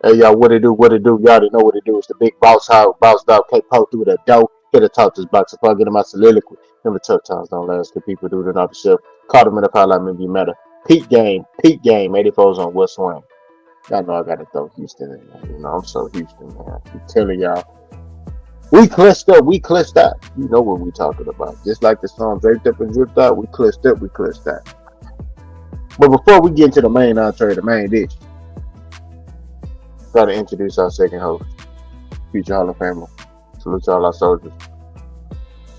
Hey, y'all, what it do? What it do? Y'all already know what it do. It's the big boss hog, boss dog, K-Po through the dough. Here to talk this box. If I get in my soliloquy, remember tough times don't last. The people do it off the shelf. Caught him in the pile, like maybe matter. Peak game, 84's on West Wing. Y'all know I got to throw Houston in there. You know, I'm so Houston, man. I'm telling y'all. We clutched up, we clutched out. You know what we talking about. Just like the song draped up and dripped out, we clutched up, we clutched out. But before we get into the main entree, the main dish, gotta introduce our second host, future Hall of Famer. Salute to all our soldiers.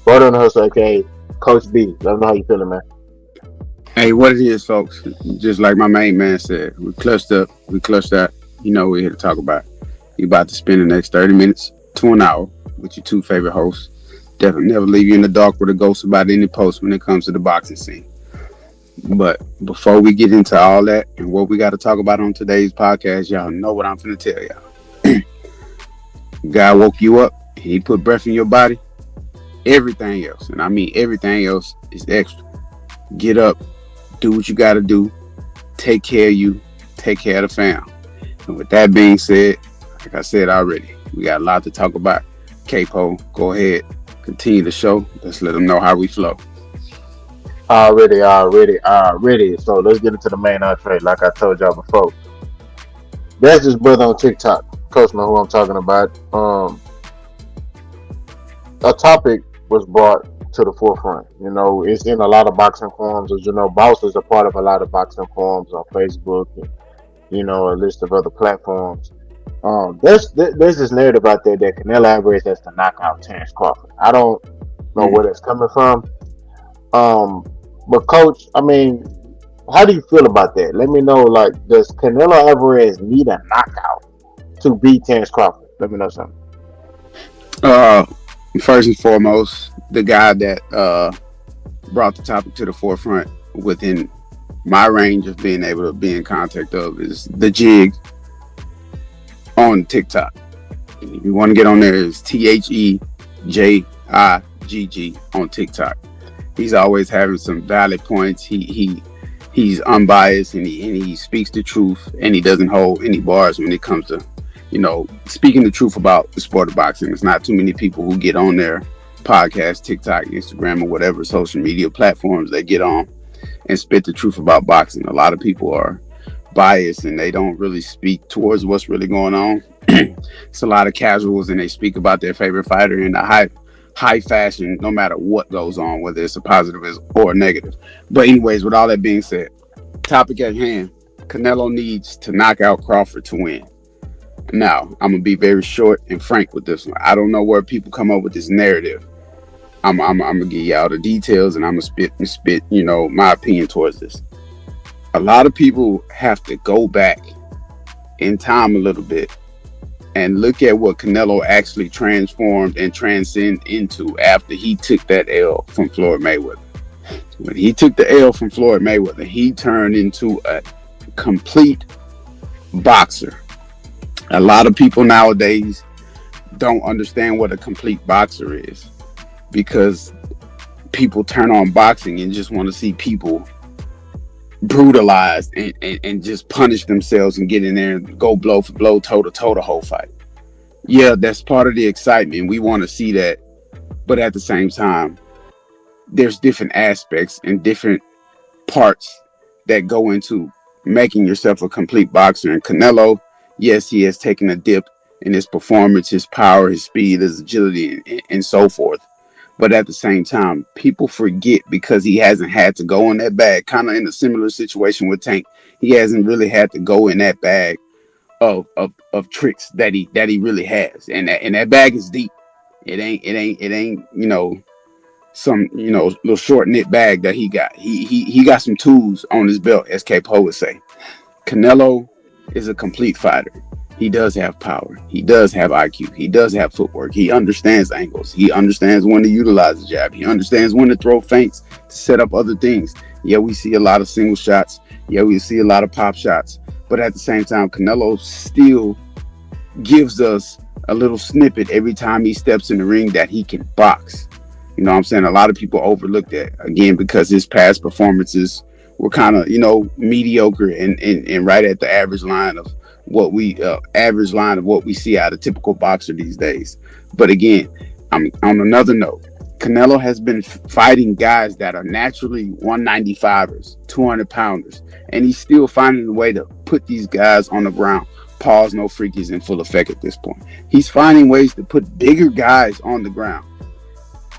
Brother on the hustle, aka Coach B. Let them know how you feeling, man. Hey, what it is, folks? Just like my main man said, we clutched up, we clutched out. You know what we're here to talk about. You about to spend the next 30 minutes to an hour with your two favorite hosts. Definitely never leave you in the dark with a ghost about any post when it comes to the boxing scene. But before we get into all that and what we got to talk about on today's podcast, y'all know what I'm finna tell y'all. God woke you up, he put breath in your body. Everything else, and I mean everything else, is extra. Get up, do what you got to do, take care of you, take care of the fam. And with that being said, like I said already, we got a lot to talk about. Capo, go ahead, continue the show. Let's let them know how we flow. Already. So let's get into the main entree, like I told y'all before. That's this brother on TikTok, Coach know who I'm talking about. A topic was brought to the forefront. You know, it's in a lot of boxing forums. As you know, Boss is a part of a lot of boxing forums on Facebook and, you know, a list of other platforms. There's this narrative out there that Canelo Alvarez has to knock out Terrence Crawford. I don't know Mm. where that's coming from. Um, but Coach, I mean, how do you feel about that? Let me know. Like, does Canelo Alvarez need a knockout to beat Terrence Crawford? Let me know something. Uh, First and foremost, the guy that brought the topic to the forefront within my range of being able to be in contact of is the Jig on TikTok. If you want to get on there, is TheJigg on TikTok. He's always having some valid points. He's unbiased and he speaks the truth and he doesn't hold any bars when it comes to, you know, speaking the truth about the sport of boxing. There's not too many people who get on their podcast, TikTok, Instagram, or whatever social media platforms they get on and spit the truth about boxing. A lot of people are biased and they don't really speak towards what's really going on. It's a lot of casuals and they speak about their favorite fighter in a high fashion, no matter what goes on, whether it's a positive or a negative. But anyways, with all that being said, topic at hand, Canelo needs to knock out Crawford to win. Now, I'm gonna be very short and frank with this one. I don't know where people come up with this narrative. I'm gonna give y'all the details and I'm gonna spit, you know, my opinion towards this. A lot of people have to go back in time a little bit and look at what Canelo actually transformed and transcended into after he took that L from Floyd Mayweather. When he took the L from Floyd Mayweather, he turned into a complete boxer. A lot of people nowadays don't understand what a complete boxer is because people turn on boxing and just want to see people brutalized and just punish themselves and get in there and go blow for blow, toe to toe the whole fight. Yeah, that's part of the excitement. We want to see that. But at the same time, there's different aspects and different parts that go into making yourself a complete boxer. And Canelo, yes, he has taken a dip in his performance, his power, his speed, his agility, and so forth. But at the same time, people forget because he hasn't had to go in that bag, kind of in a similar situation with Tank. He hasn't really had to go in that bag of tricks that he really has. And that bag is deep. It ain't, you know, some, you know, little short knit bag that he got. He got some tools on his belt, as K-Po would say. Canelo is a complete fighter. He does have power. He does have IQ. He does have footwork. He understands angles. He understands when to utilize the jab. He understands when to throw feints to set up other things. Yeah, we see a lot of single shots. Yeah, we see a lot of pop shots. But at the same time, Canelo still gives us a little snippet every time he steps in the ring that he can box. You know what I'm saying? A lot of people overlook that, again, because his past performances were kind of, you know, mediocre and right at the average line what we average line of what we see out of typical boxer these days. But again, I'm on another note. Canelo has been fighting guys that are naturally 195ers, 200 pounders, and he's still finding a way to put these guys on the ground. Pause, no freakies in full effect at this point. He's finding ways to put bigger guys on the ground.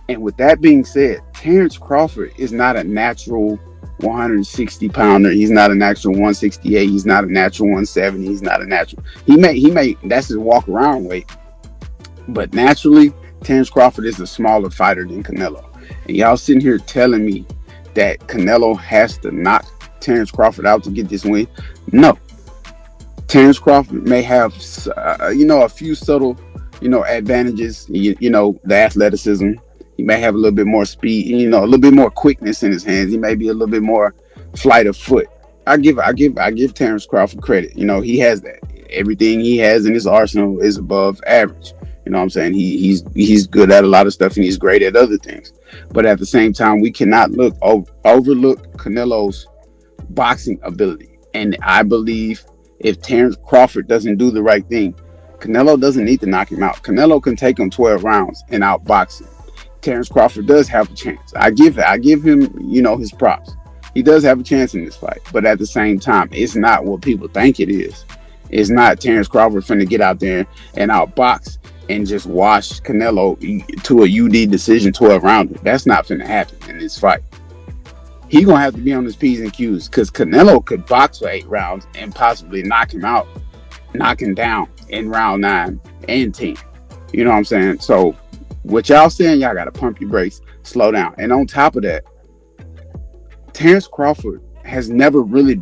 And with that being said, Terrence Crawford is not a natural 160 pounder. He's not a natural 168. He's not a natural 170. He's not a natural. He may that's his walk around weight. But naturally, Terrence Crawford is a smaller fighter than Canelo. And y'all sitting here telling me that Canelo has to knock Terrence Crawford out to get this win? No. Terrence Crawford may have, a few subtle, advantages. The athleticism. He may have a little bit more speed, a little bit more quickness in his hands. He may be a little bit more flight of foot. I give Terrence Crawford credit. He has that. Everything he has in his arsenal is above average. You know what I'm saying? He's good at a lot of stuff and he's great at other things. But at the same time, we cannot overlook Canelo's boxing ability. And I believe if Terrence Crawford doesn't do the right thing, Canelo doesn't need to knock him out. Canelo can take him 12 rounds and outbox him. Terrence Crawford does have a chance. I give him, his props. He does have a chance in this fight, but at the same time, it's not what people think it is. It's not Terrence Crawford finna get out there and outbox and just wash Canelo to a UD decision 12 rounder. That's not finna happen in this fight. He gonna have to be on his P's and Q's because Canelo could box for 8 rounds and possibly knock him down in round 9 and 10. You know what I'm saying? So what y'all saying, y'all gotta pump your brakes, slow down. And on top of that, Terrence Crawford has never really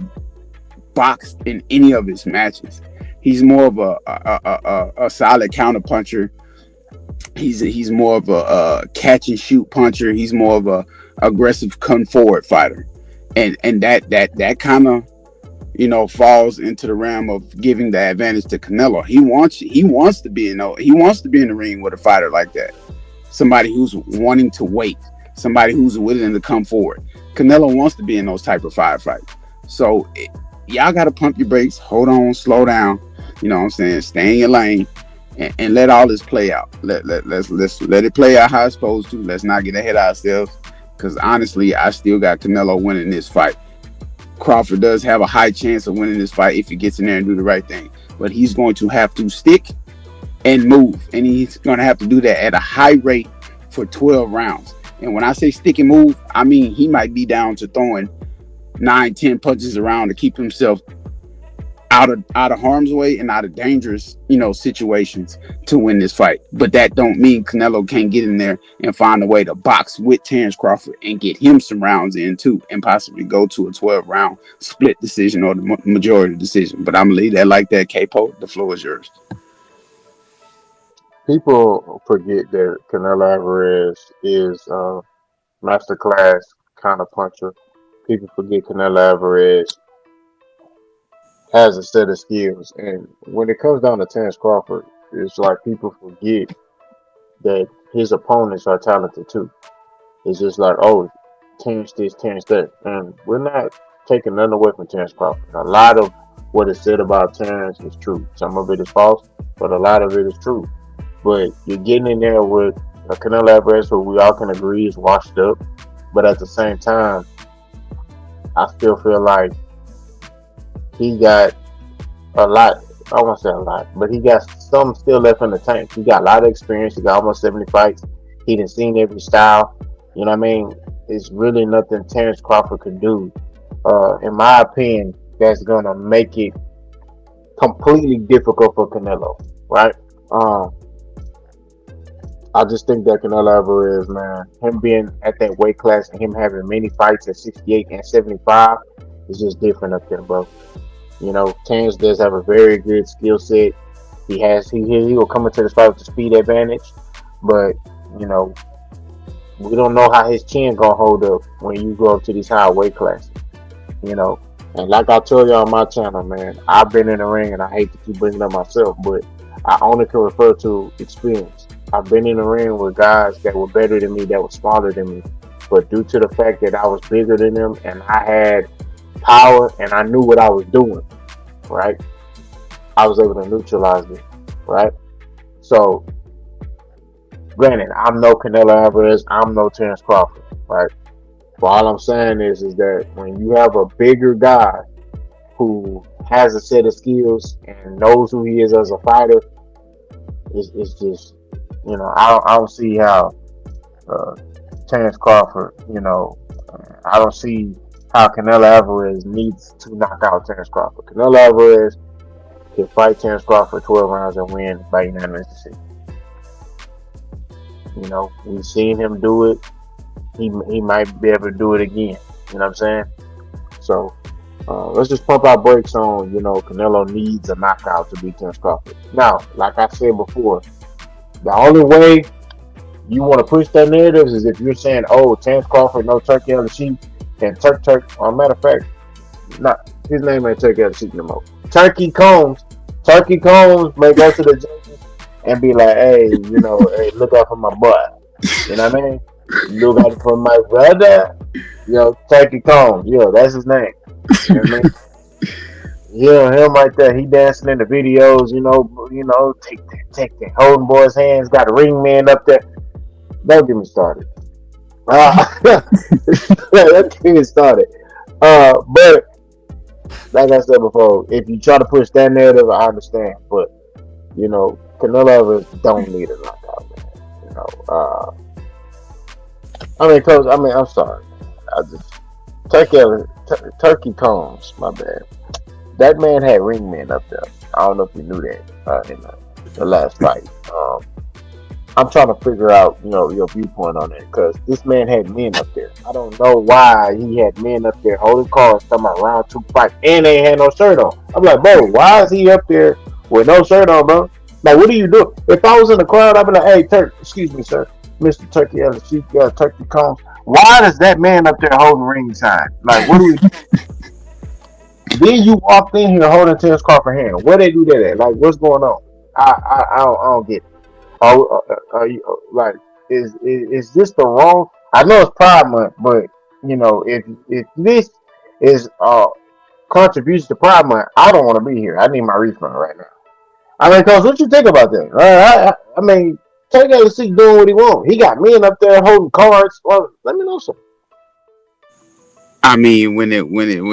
boxed in any of his matches. He's more of a solid counter puncher. He's more of a catch and shoot puncher. He's more of a aggressive come forward fighter, and that kind of falls into the realm of giving the advantage to Canelo. He wants to be in the ring with a fighter like that. Somebody who's wanting to wait, somebody who's willing to come forward. Canelo wants to be in those type of firefights. So y'all got to pump your brakes, hold on, slow down. You know what I'm saying? Stay in your lane and let all this play out. Let's let it play out how it's supposed to. Let's not get ahead of ourselves. Because honestly, I still got Canelo winning this fight. Crawford does have a high chance of winning this fight if he gets in there and do the right thing. But he's going to have to stick and move. And he's going to have to do that at a high rate for 12 rounds. And when I say stick and move, I mean he might be down to throwing 9-10 punches around to keep himself out of harm's way and out of dangerous situations to win this fight. But that don't mean Canelo can't get in there and find a way to box with Terrence Crawford and get him some rounds in too, and possibly go to a 12-round split decision or the majority decision. But I'm gonna leave that like that. Capo, the floor is yours. People forget that Canelo Alvarez is masterclass kind of puncher. People forget Canelo Alvarez has a set of skills, and when it comes down to Terrence Crawford, it's like people forget that his opponents are talented too. It's just like, oh, Terrence this, Terrence that, and we're not taking nothing away from Terrence Crawford. A lot of what is said about Terrence is true. Some of it is false, but a lot of it is true. But you're getting in there with a Canelo Alvarez who we all can agree is washed up, but at the same time, I still feel like he got a lot. I won't say a lot, but he got some still left in the tank. He got a lot of experience. He got almost 70 fights. He done seen every style. You know what I mean? It's really nothing Terrence Crawford could do. In my opinion, that's gonna make it completely difficult for Canelo, right? I just think that Canelo Alvarez, man, him being at that weight class and him having many fights at 68 and 75 is just different up there, bro. Terrence does have a very good skill set. He will come into this fight with the speed advantage, but you know we don't know how his chin gonna hold up when you go up to these high weight classes. You know, and like I told you on my channel, man, I've been in the ring, and I hate to keep bringing up myself, but I only can refer to experience. I've been in the ring with guys that were better than me, that were smaller than me, but due to the fact that I was bigger than them and I had power and I knew what I was doing, right? I was able to neutralize it, right? So, granted, I'm no Canelo Alvarez, I'm no Terrence Crawford, right? But all I'm saying is that when you have a bigger guy who has a set of skills and knows who he is as a fighter, it's just, I don't see how uh, Terrence Crawford, I don't see how Canelo Alvarez needs to knock out Terrence Crawford. Canelo Alvarez can fight Terrence Crawford 12 rounds and win by unanimous decision. We've seen him do it. He might be able to do it again. You know what I'm saying? So let's just pump our brakes on, Canelo needs a knockout to beat Terrence Crawford. Now, like I said before, the only way you want to push that narrative is if you're saying, oh, Terrence Crawford, no turkey on the sheep, and Turk, or matter of fact, not his name ain't Turkey on the sheep no more. Turkey Combs may go to the judges and be like, hey, hey, look out for my boy. You know what I mean? Look out for my brother. Turkey Combs. That's his name. You know what I mean? Him right there. He dancing in the videos. Take that, holding boys' hands. Got a ring man up there. Don't get me started. Let's get me started. But like I said before, if you try to push that narrative, I understand. But Canelo Alvarez don't need a knockout, man. Coach. I'm sorry. I just Turkey Combs. My bad. That man had ringmen up there. I don't know if you knew that in the last fight. I'm trying to figure out, your viewpoint on it because this man had men up there. I don't know why he had men up there holding cards, talking about round 2 fight, and they had no shirt on. I'm like, bro, why is he up there with no shirt on, bro? Like, what do you do? If I was in the crowd, I'd be like, hey, excuse me, sir, Mr. Turkey Turkey Combs. Why is that man up there holding ring sign? Like, what do we? Then you walked in here holding Terrence Crawford hand. Where they do that at? Like, what's going on? I don't get it. Are you like is this the wrong? I know it's Pride Month, but if this is contribution to Pride Month, I don't want to be here. I need my refund right now. Cause what you think about that? Take LC doing what he wants. He got men up there holding cards. Well, let me know something. When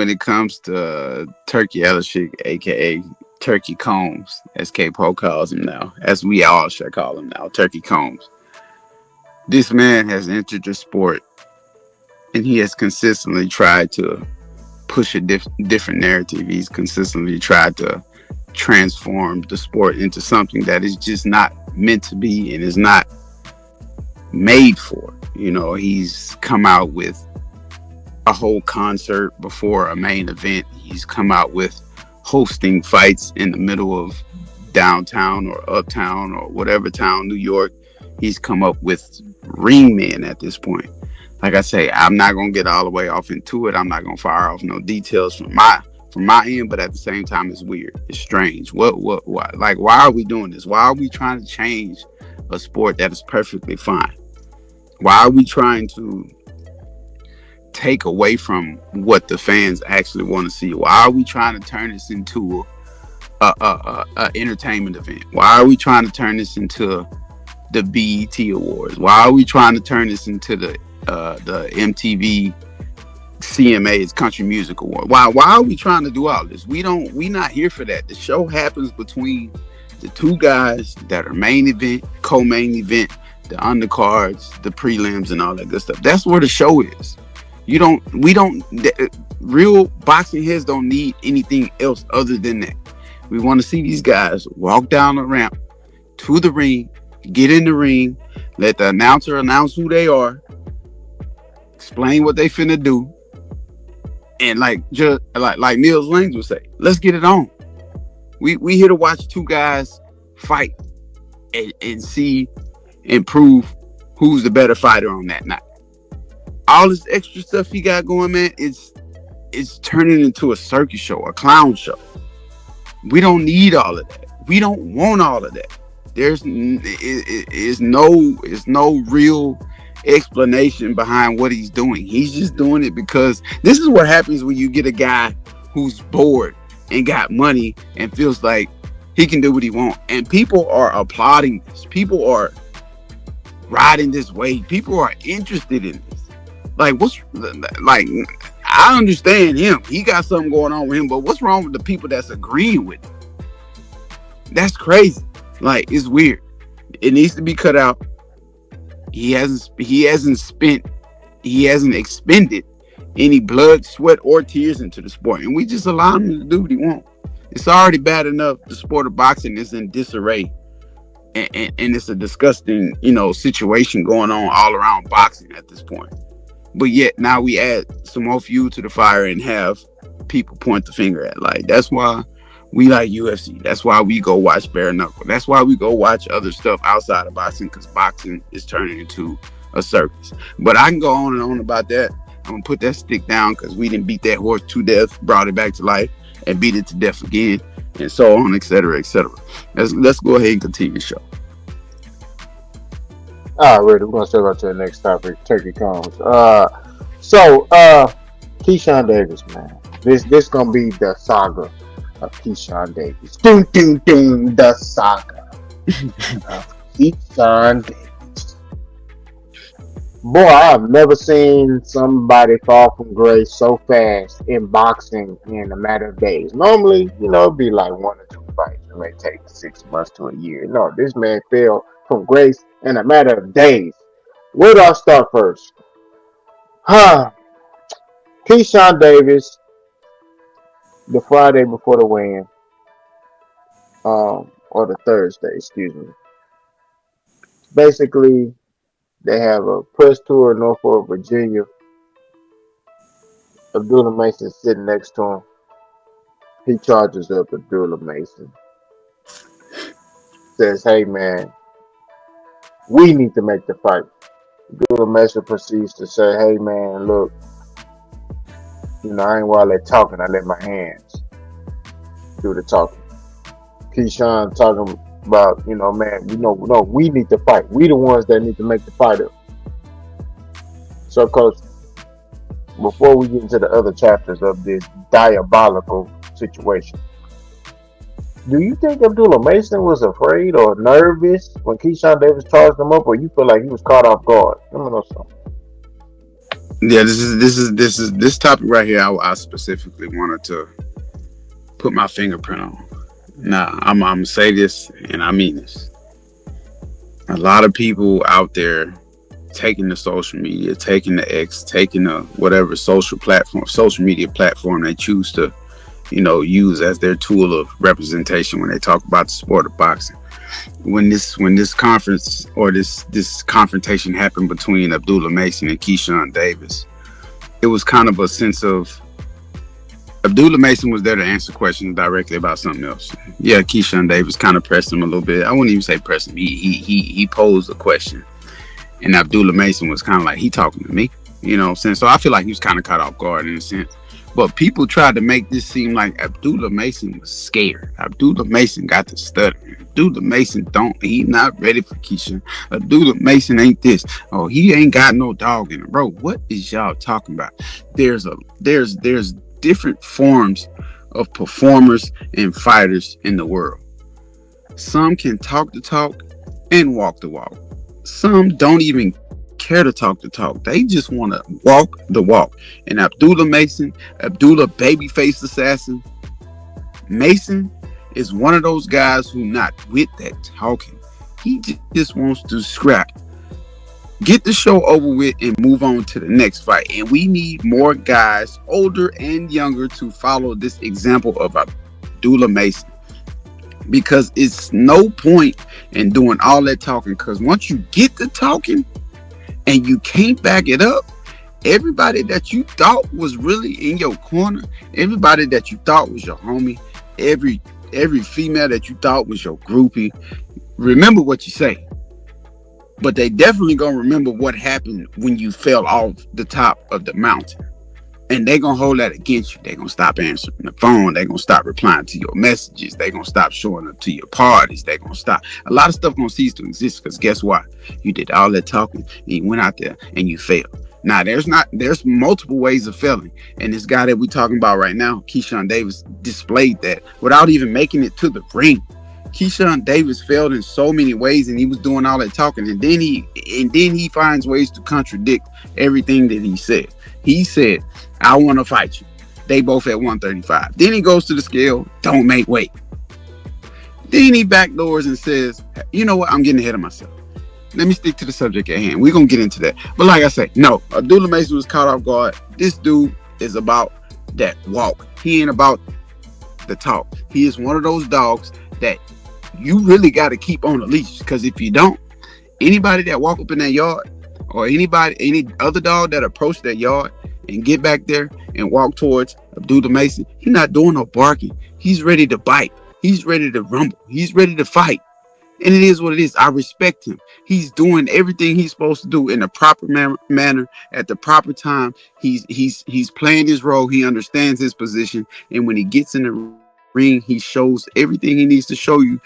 it comes to Turkey Elishik, aka Turkey Combs, as K-Po calls him now, as we all should call him now, Turkey Combs. This man has entered the sport, and he has consistently tried to push a different narrative. He's consistently tried to transform the sport into something that is just not meant to be and is not made for. He's come out with a whole concert before a main event. He's come out with hosting fights in the middle of downtown or uptown or whatever town, New York. He's come up with ring men at this point. Like I say, I'm not gonna get all the way off into it. I'm not gonna fire off no details from my end, but at the same time, it's weird. It's strange. Why? Like, why are we doing this? Why are we trying to change a sport that is perfectly fine? Why are we trying to take away from what the fans actually want to see? Why are we trying to turn this into a entertainment event? Why are we trying to turn this into the BET Awards? Why are we trying to turn this into the MTV CMA's Country Music Award? Why are we trying to do all this? We not here for that. The show happens between the two guys that are main event, co-main event, the undercards, the prelims, and all that good stuff. That's where the show is. Real boxing heads don't need anything else other than that. We want to see these guys walk down the ramp to the ring, get in the ring, let the announcer announce who they are, explain what they finna do, and like Mills Lanes would say, let's get it on. We here to watch two guys fight and see and prove who's the better fighter on that night. All this extra stuff he got going, man, it's turning into a circus show, a clown show. We don't need all of that. We don't want all of that. There's no real explanation behind what he's doing. He's just doing it because this is what happens when you get a guy who's bored and got money and feels like He can do what he wants, and people are applauding this. People are riding this wave. People are interested in this. Like, what's like? I understand him. He got something going on with him, but what's wrong with the people that's agreeing with him? That's crazy. Like, it's weird. It needs to be cut out. He hasn't expended any blood, sweat, or tears into the sport, and we just allow him to do what he wants. It's already bad enough the sport of boxing is in disarray, and it's a disgusting, situation going on all around boxing at this point. But yet now we add some more fuel to the fire and have people point the finger at. Like, that's why we like UFC. That's why we go watch bare knuckle. That's why we go watch other stuff outside of boxing, because boxing is turning into a circus. But I can go on and on about that. I'm gonna put that stick down because we didn't beat that horse to death, brought it back to life, and beat it to death again, and so on, etc., etc. Let's go ahead and continue the show. All right, we're gonna step right to the next topic. Turkey combs. Keyshawn Davis, man. This gonna be the saga of Keyshawn Davis. Doom, doom, doom. The saga of Keyshawn Davis. Boy, I've never seen somebody fall from grace so fast in boxing in a matter of days. Normally, it'd be like one or two fights. It may take 6 months to a year. No, this man fell from grace in a matter of days. Where do I start first? Keyshawn Davis, the Friday before the weigh-in, or the Thursday, excuse me. Basically, they have a press tour in Norfolk, Virginia. Abdullah Mason sitting next to him. He charges up Abdullah Mason. Says, hey man, we need to make the fight. Abdullah Mason proceeds to say, hey man, look, I ain't while they talking, I let my hands do the talking. Keyshawn talking about, man, we need to fight. We the ones that need to make the fight up. So, Coach, before we get into the other chapters of this diabolical situation, do you think Abdullah Mason was afraid or nervous when Keyshawn Davis charged him up, or you feel like he was caught off guard? Let me know something. Yeah, this topic right here. I specifically wanted to put my fingerprint on. Now, I'm gonna say this, and I mean this. A lot of people out there taking the social media, taking the X, taking the whatever social media platform they choose to, use as their tool of representation when they talk about the sport of boxing. When this conference or this confrontation happened between Abdullah Mason and Keyshawn Davis, it was kind of a sense of Abdullah Mason was there to answer questions directly about something else. Yeah, Keyshawn Davis kind of pressed him a little bit. I wouldn't even say pressed him. He posed a question, and Abdullah Mason was kind of like, he talking to me, you know what I'm saying? So I feel like he was kind of caught off guard in a sense. But people tried to make this seem like Abdullah Mason was scared. Abdullah Mason got to stuttering. Abdullah Mason he not ready for Keyshawn. Abdullah Mason ain't this. Oh, he ain't got no dog in him. Bro, what is y'all talking about? There's different forms of performers and fighters in the world. Some can talk the talk and walk the walk. Some don't even care to talk the talk. They just want to walk the walk. And Abdullah babyface assassin Mason is one of those guys who not with that talking. He just wants to scrap, get the show over with, and move on to the next fight. And we need more guys, older and younger, to follow this example of Abdullah Mason. Because it's no point in doing all that talking. Because once you get the talking and you can't back it up, everybody that you thought was really in your corner, everybody that you thought was your homie, every female that you thought was your groupie, remember what you say. But they definitely gonna remember what happened when you fell off the top of the mountain. And they gonna hold that against you. They gonna stop answering the phone. They gonna stop replying to your messages. They gonna stop showing up to your parties. They gonna stop. A lot of stuff gonna cease to exist, because guess what? You did all that talking and you went out there and you failed. Now, there's multiple ways of failing. And this guy that we're talking about right now, Keyshawn Davis, displayed that without even making it to the ring. Keyshawn Davis failed in so many ways, and he was doing all that talking, and then he finds ways to contradict everything that he said. He said, "I want to fight you." They both at 135. Then he goes to the scale, don't make weight. Then he backdoors and says, "You know what? I'm getting ahead of myself. Let me stick to the subject at hand. We're gonna get into that." But like I say, no, Abdullah Mason was caught off guard. This dude is about that walk. He ain't about the talk. He is one of those dogs that you really got to keep on a leash, because if you don't, anybody that walk up in that yard, or any other dog that approach that yard and get back there and walk towards Abdullah Mason, he's not doing no barking. He's ready to bite. He's ready to rumble. He's ready to fight. And it is what it is. I respect him. He's doing everything he's supposed to do in the proper manner at the proper time. He's playing his role. He understands his position. And when he gets in the ring, he shows everything he needs to show you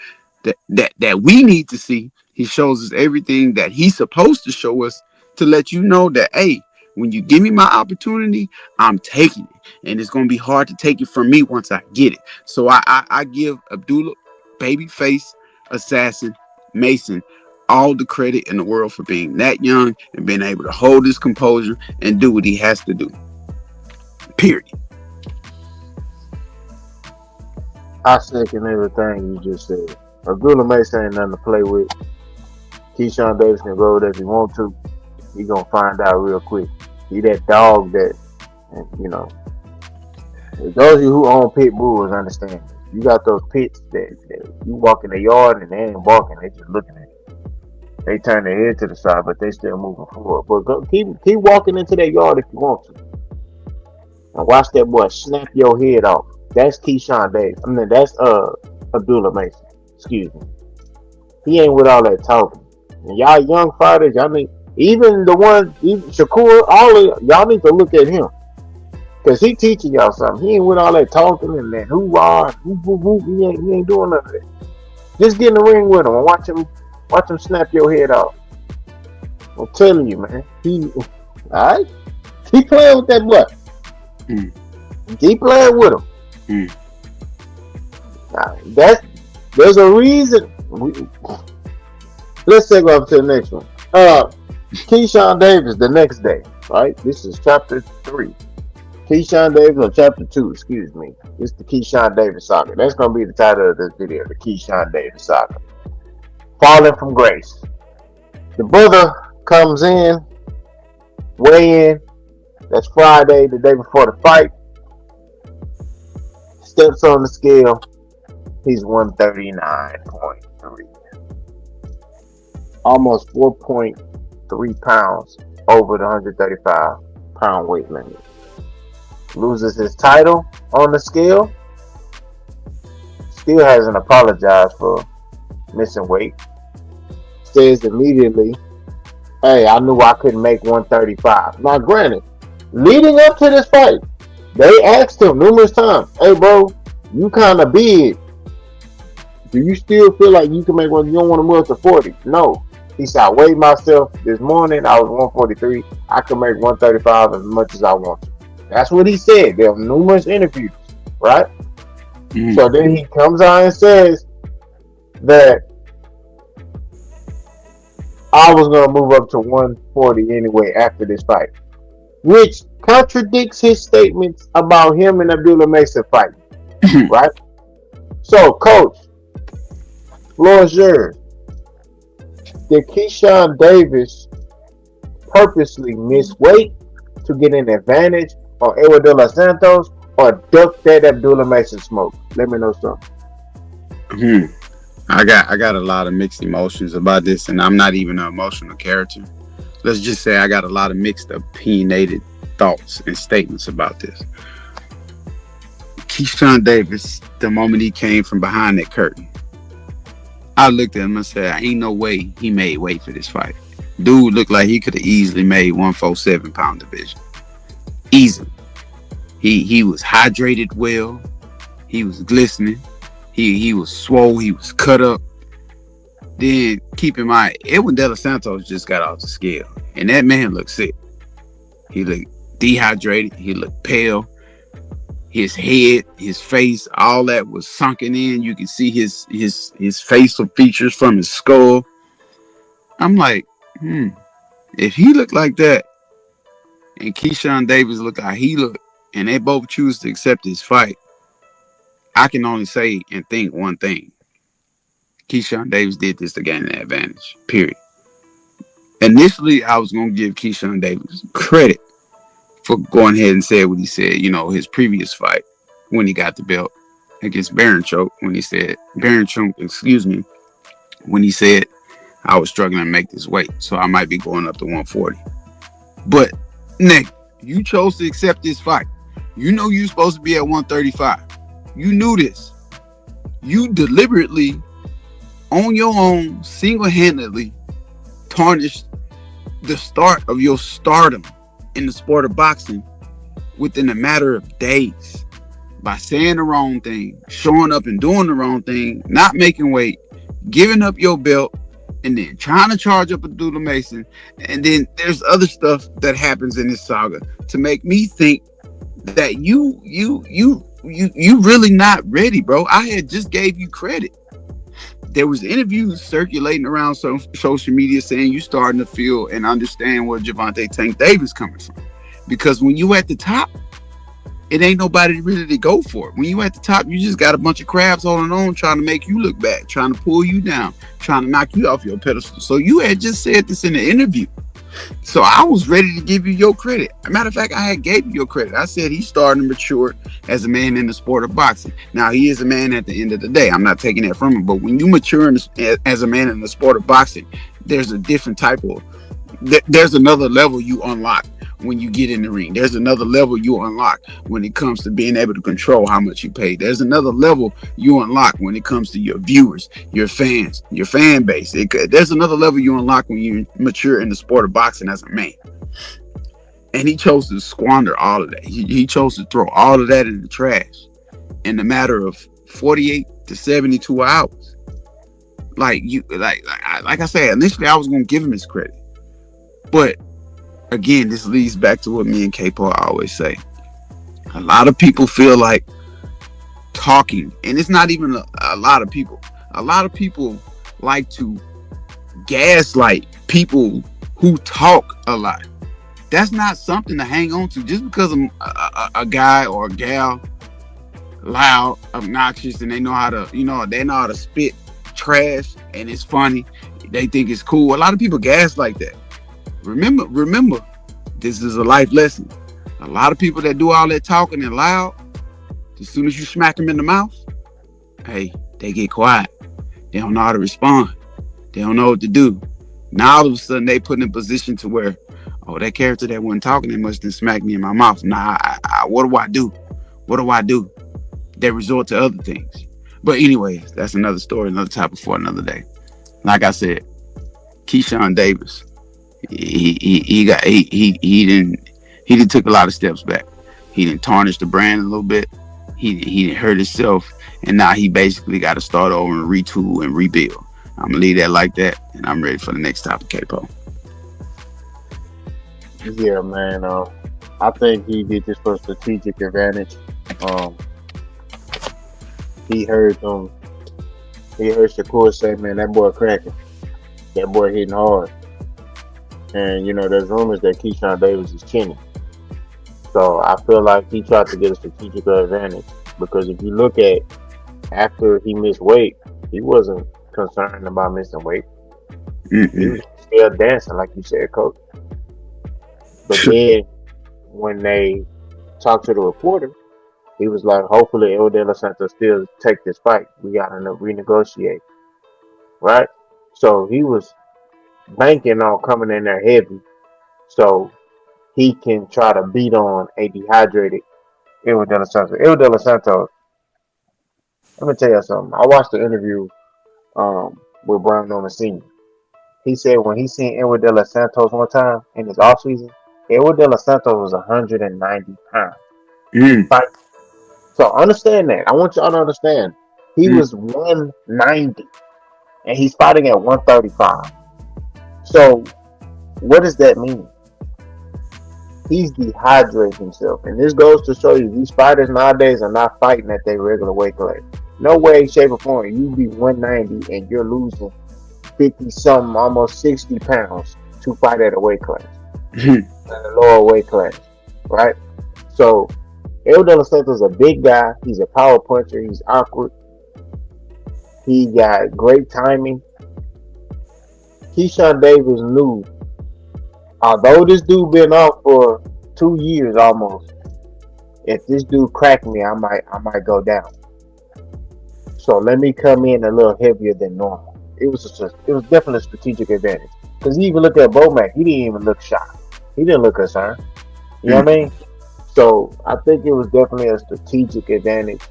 that we need to see. He shows us everything that he's supposed to show us, to let you know that, hey, when you give me my opportunity, I'm taking it. And it's going to be hard to take it from me once I get it. So I give Abdullah, babyface assassin Mason, all the credit in the world for being that young and being able to hold his composure and do what he has to do. Period. I second everything you just said. Abdullah Mason ain't nothing to play with. Keyshawn Davis can roll it if he want to. He gonna find out real quick. He that dog that, you know. Those of you who own pit bulls understand. You got those pits that you walk in the yard and they ain't walking, they just looking at you. They turn their head to the side, but they still moving forward. But keep walking into that yard if you want to. And watch that boy snap your head off. That's Keyshawn Davis. I mean, that's Abdullah Mason. Excuse me. He ain't with all that talking. And y'all young fighters, y'all need, even the one, even Shakur, all of y'all need to look at him. Because he teaching y'all something. He ain't with all that talking and that hoorah, whoop, whoop, whoop. He ain't doing none of that. Just get in the ring with him and watch him snap your head off. I'm telling you, man. Alright? Keep playing with that boy. Keep playing with him. There's a reason. Let's take off to the next one. Keyshawn Davis the next day, right? This is chapter 3. Keyshawn Davis, or chapter 2, excuse me. This is the Keyshawn Davis saga. That's going to be the title of this video, the Keyshawn Davis saga. Falling from grace. The brother comes in, weigh in. That's Friday, the day before the fight. Steps on the scale. He's 139.3. Almost 4.3 pounds over the 135 pound weight limit. Loses his title on the scale. Still hasn't apologized for missing weight. Says immediately, "Hey, I knew I couldn't make 135. Now, granted, leading up to this fight, they asked him numerous times, "Hey, bro, you kind of big. Do you still feel like you can make one? You don't want to move to 40? No." He said, "I weighed myself this morning. I was 143. I can make 135 as much as I want to." That's what he said. There were numerous interviews, right? So then he comes out and says that I was going to move up to 140 anyway after this fight, which contradicts his statements about him and Abdullah Mason fighting, right? So, Coach, floor is yours. Did Keyshawn Davis purposely miss weight to get an advantage on Edward De Los Santos, or duck that Abdullah Mason smoke? Let me know something. I got a lot of mixed emotions about this, and I'm not even an emotional character. Let's just say I got a lot of mixed opinionated thoughts and statements about this. Keyshawn Davis, the moment he came from behind that curtain, I looked at him and said, ain't no way he made weight for this fight. Dude looked like he could have easily made 147 pound division. Easily. He was hydrated well. He was glistening. He was swole. He was cut up. Then keep in mind, Edwin De Los Santos just got off the scale, and that man looked sick. He looked dehydrated. He looked pale. His head, his face, all that was sunken in. You could see his facial features from his skull. I'm like, if he looked like that and Keyshawn Davis looked like he looked, and they both choose to accept his fight, I can only say and think one thing. Keyshawn Davis did this to gain an advantage. Period. Initially, I was going to give Keyshawn Davis credit for going ahead and saying what he said, his previous fight when he got the belt against Baranchuk, when he said, when he said, I was struggling to make this weight, so I might be going up to 140. But, Nick, you chose to accept this fight. You know you're supposed to be at 135. You knew this. You deliberately, on your own, single-handedly tarnished the start of your stardom in the sport of boxing within a matter of days by saying the wrong thing, showing up and doing the wrong thing, not making weight, giving up your belt, and then trying to charge up Abdullah Mason. And then there's other stuff that happens in this saga to make me think that you really not ready, bro. I had just gave you credit. There was interviews circulating around social media saying you starting to feel and understand where Gervonta Tank Davis coming from. Because when you at the top, it ain't nobody really to go for it. When you at the top, you just got a bunch of crabs holding on, trying to make you look bad, trying to pull you down, trying to knock you off your pedestal. So you had just said this in the interview. So I was ready to give you your credit. As a matter of fact, I had gave you your credit. I said he's starting to mature as a man in the sport of boxing. Now, he is a man at the end of the day. I'm not taking that from him. But when you mature as a man in the sport of boxing, there's a different type of, there's another level you unlock when you get in the ring. There's another level you unlock when it comes to being able to control how much you pay. There's another level you unlock when it comes to your viewers, your fans, your fan base. There's another level you unlock when you mature in the sport of boxing as a man. And he chose to squander all of that. He chose to throw all of that in the trash in a matter of 48 to 72 hours. Like I said, initially I was going to give him his credit. But again, this leads back to what me and K-Paul always say. A lot of people feel like talking, and it's not even a lot of people. A lot of people like to gaslight people who talk a lot. That's not something to hang on to. Just because a guy or a gal loud, obnoxious, and they know how to spit trash, and it's funny, they think it's cool. A lot of people gaslight that. Remember, this is a life lesson. A lot of people that do all that talking and loud, as soon as you smack them in the mouth, hey, they get quiet. They don't know how to respond. They don't know what to do. Now all of a sudden they put in a position to where, oh, that character that wasn't talking that much didn't smack me in my mouth. Nah, what do I do? What do I do? They resort to other things. But anyways, that's another story, another topic for another day. Like I said, Keyshawn Davis, he didn't took a lot of steps back. He didn't tarnish the brand a little bit. He didn't hurt himself, and now he basically got to start over and retool and rebuild. I'm gonna leave that like that, and I'm ready for the next topic, Capo. Yeah, man. I think he did this for strategic advantage. He heard them. He heard Shakur say, "Man, that boy cracking. That boy hitting hard." And there's rumors that Keyshawn Davis is chinning. So I feel like he tried to get a strategic advantage because if you look at after he missed weight, he wasn't concerned about missing weight. He was still dancing, like you said, Coach. But then when they talked to the reporter, he was like, "Hopefully, El De La Santa still take this fight. We got to renegotiate, right?" So he was banking on coming in there heavy, so he can try to beat on a dehydrated El De La Santos. El De La Santos, let me tell you something. I watched the interview with Brown Norman Sr. He said when he seen El De La Santos one time in his offseason, El De La Santos was 190 pounds. Fight. So understand that. I want y'all to understand. He was 190 and he's fighting at 135. So what does that mean? He's dehydrating himself. And this goes to show you these fighters nowadays are not fighting at their regular weight class. No way, shape, or form. You be 190 and you're losing 50 something, almost 60 pounds to fight at a weight class, at a lower weight class, right? So, El De La Santo's a big guy. He's a power puncher. He's awkward. He got great timing. Keyshawn Davis knew, although this dude been off for 2 years almost, if this dude cracked me, I might go down. So let me come in a little heavier than normal. It was definitely a strategic advantage. Because you even look at Bomac, he didn't even look shocked. He didn't look concerned. You know what I mean? So I think it was definitely a strategic advantage.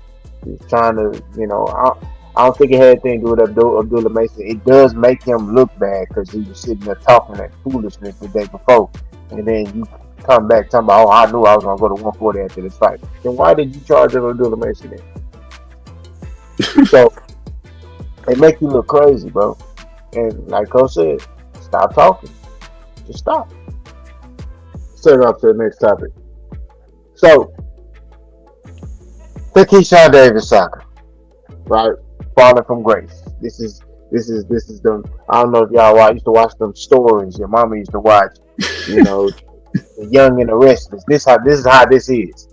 He was trying to, I don't think it had anything to do with Abdullah Mason. It does make him look bad because he was sitting there talking that foolishness the day before, and then you come back talking about, oh, I knew I was gonna go to 140 after this fight. Then why did you charge him Abdullah Mason then? So it make you look crazy, bro. And like Coach said, stop talking. Just stop. Set it up to the next topic. So the Keyshawn Davis saga, right? Falling from grace. This is them. I don't know if y'all used to watch them stories. Your mama used to watch, you know, the Young and the Restless. This is how this is.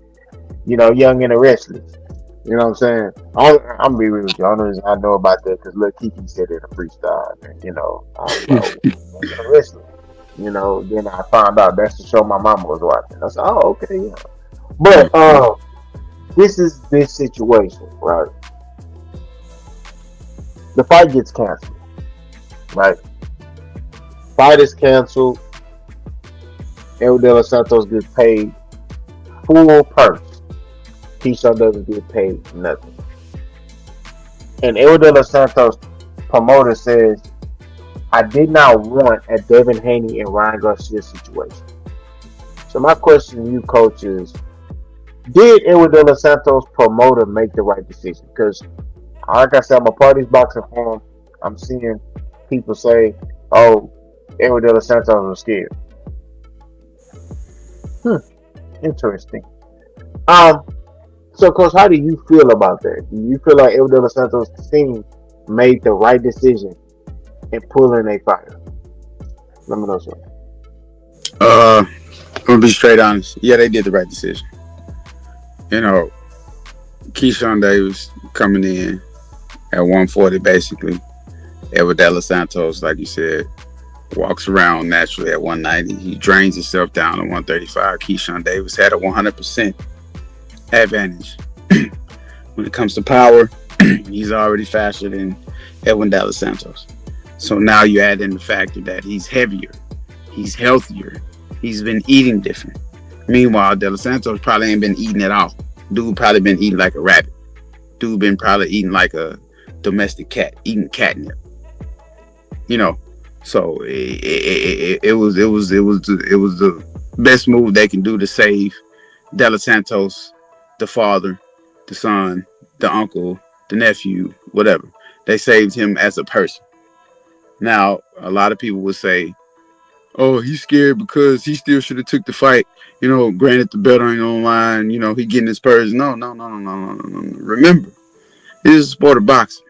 Young and the Restless. You know what I'm saying? I'm gonna be real with you. I know about that because Lil Kiki said it in a freestyle. And, I was like, oh, Young and the Restless. Then I found out that's the show my mama was watching. I said, oh, okay, yeah. But this is this situation, right? The fight gets canceled, right? Fight is canceled. El De Los Santos gets paid full purse. Keyshawn doesn't get paid nothing. And El De Los Santos promoter says, I did not want a Devin Haney and Ryan Garcia situation. So my question to you, coach, is, did El De Los Santos promoter make the right decision? Because, like I said, I'm a part of this boxing forum. I'm seeing people say, oh, El De Los Santos was scared. Interesting. So, Coach, how do you feel about that? Do you feel like El De Los Santos team made the right decision in pulling a fighter? Let me know, sir. I'm gonna be straight honest. Yeah, they did the right decision. Keyshawn Davis coming in at 140 basically. El De Los Santos, like you said, walks around naturally at 190. He drains himself down to 135. Keyshawn Davis had a 100% advantage. When it comes to power, he's already faster than Edwin De Los Santos. So now you add in the factor that he's heavier, he's healthier, he's been eating different. Meanwhile, De Los Santos probably ain't been eating at all. Dude probably been eating like a rabbit. Dude been probably eating like a domestic cat, eating catnip. So it was the best move they can do to save De Los Santos, the father, the son, the uncle, the nephew, whatever. They saved him as a person. Now, a lot of people would say, oh, he's scared because he still should have took the fight. Granted the belt ain't online, he getting his purse. No. Remember, this is a sport of boxing.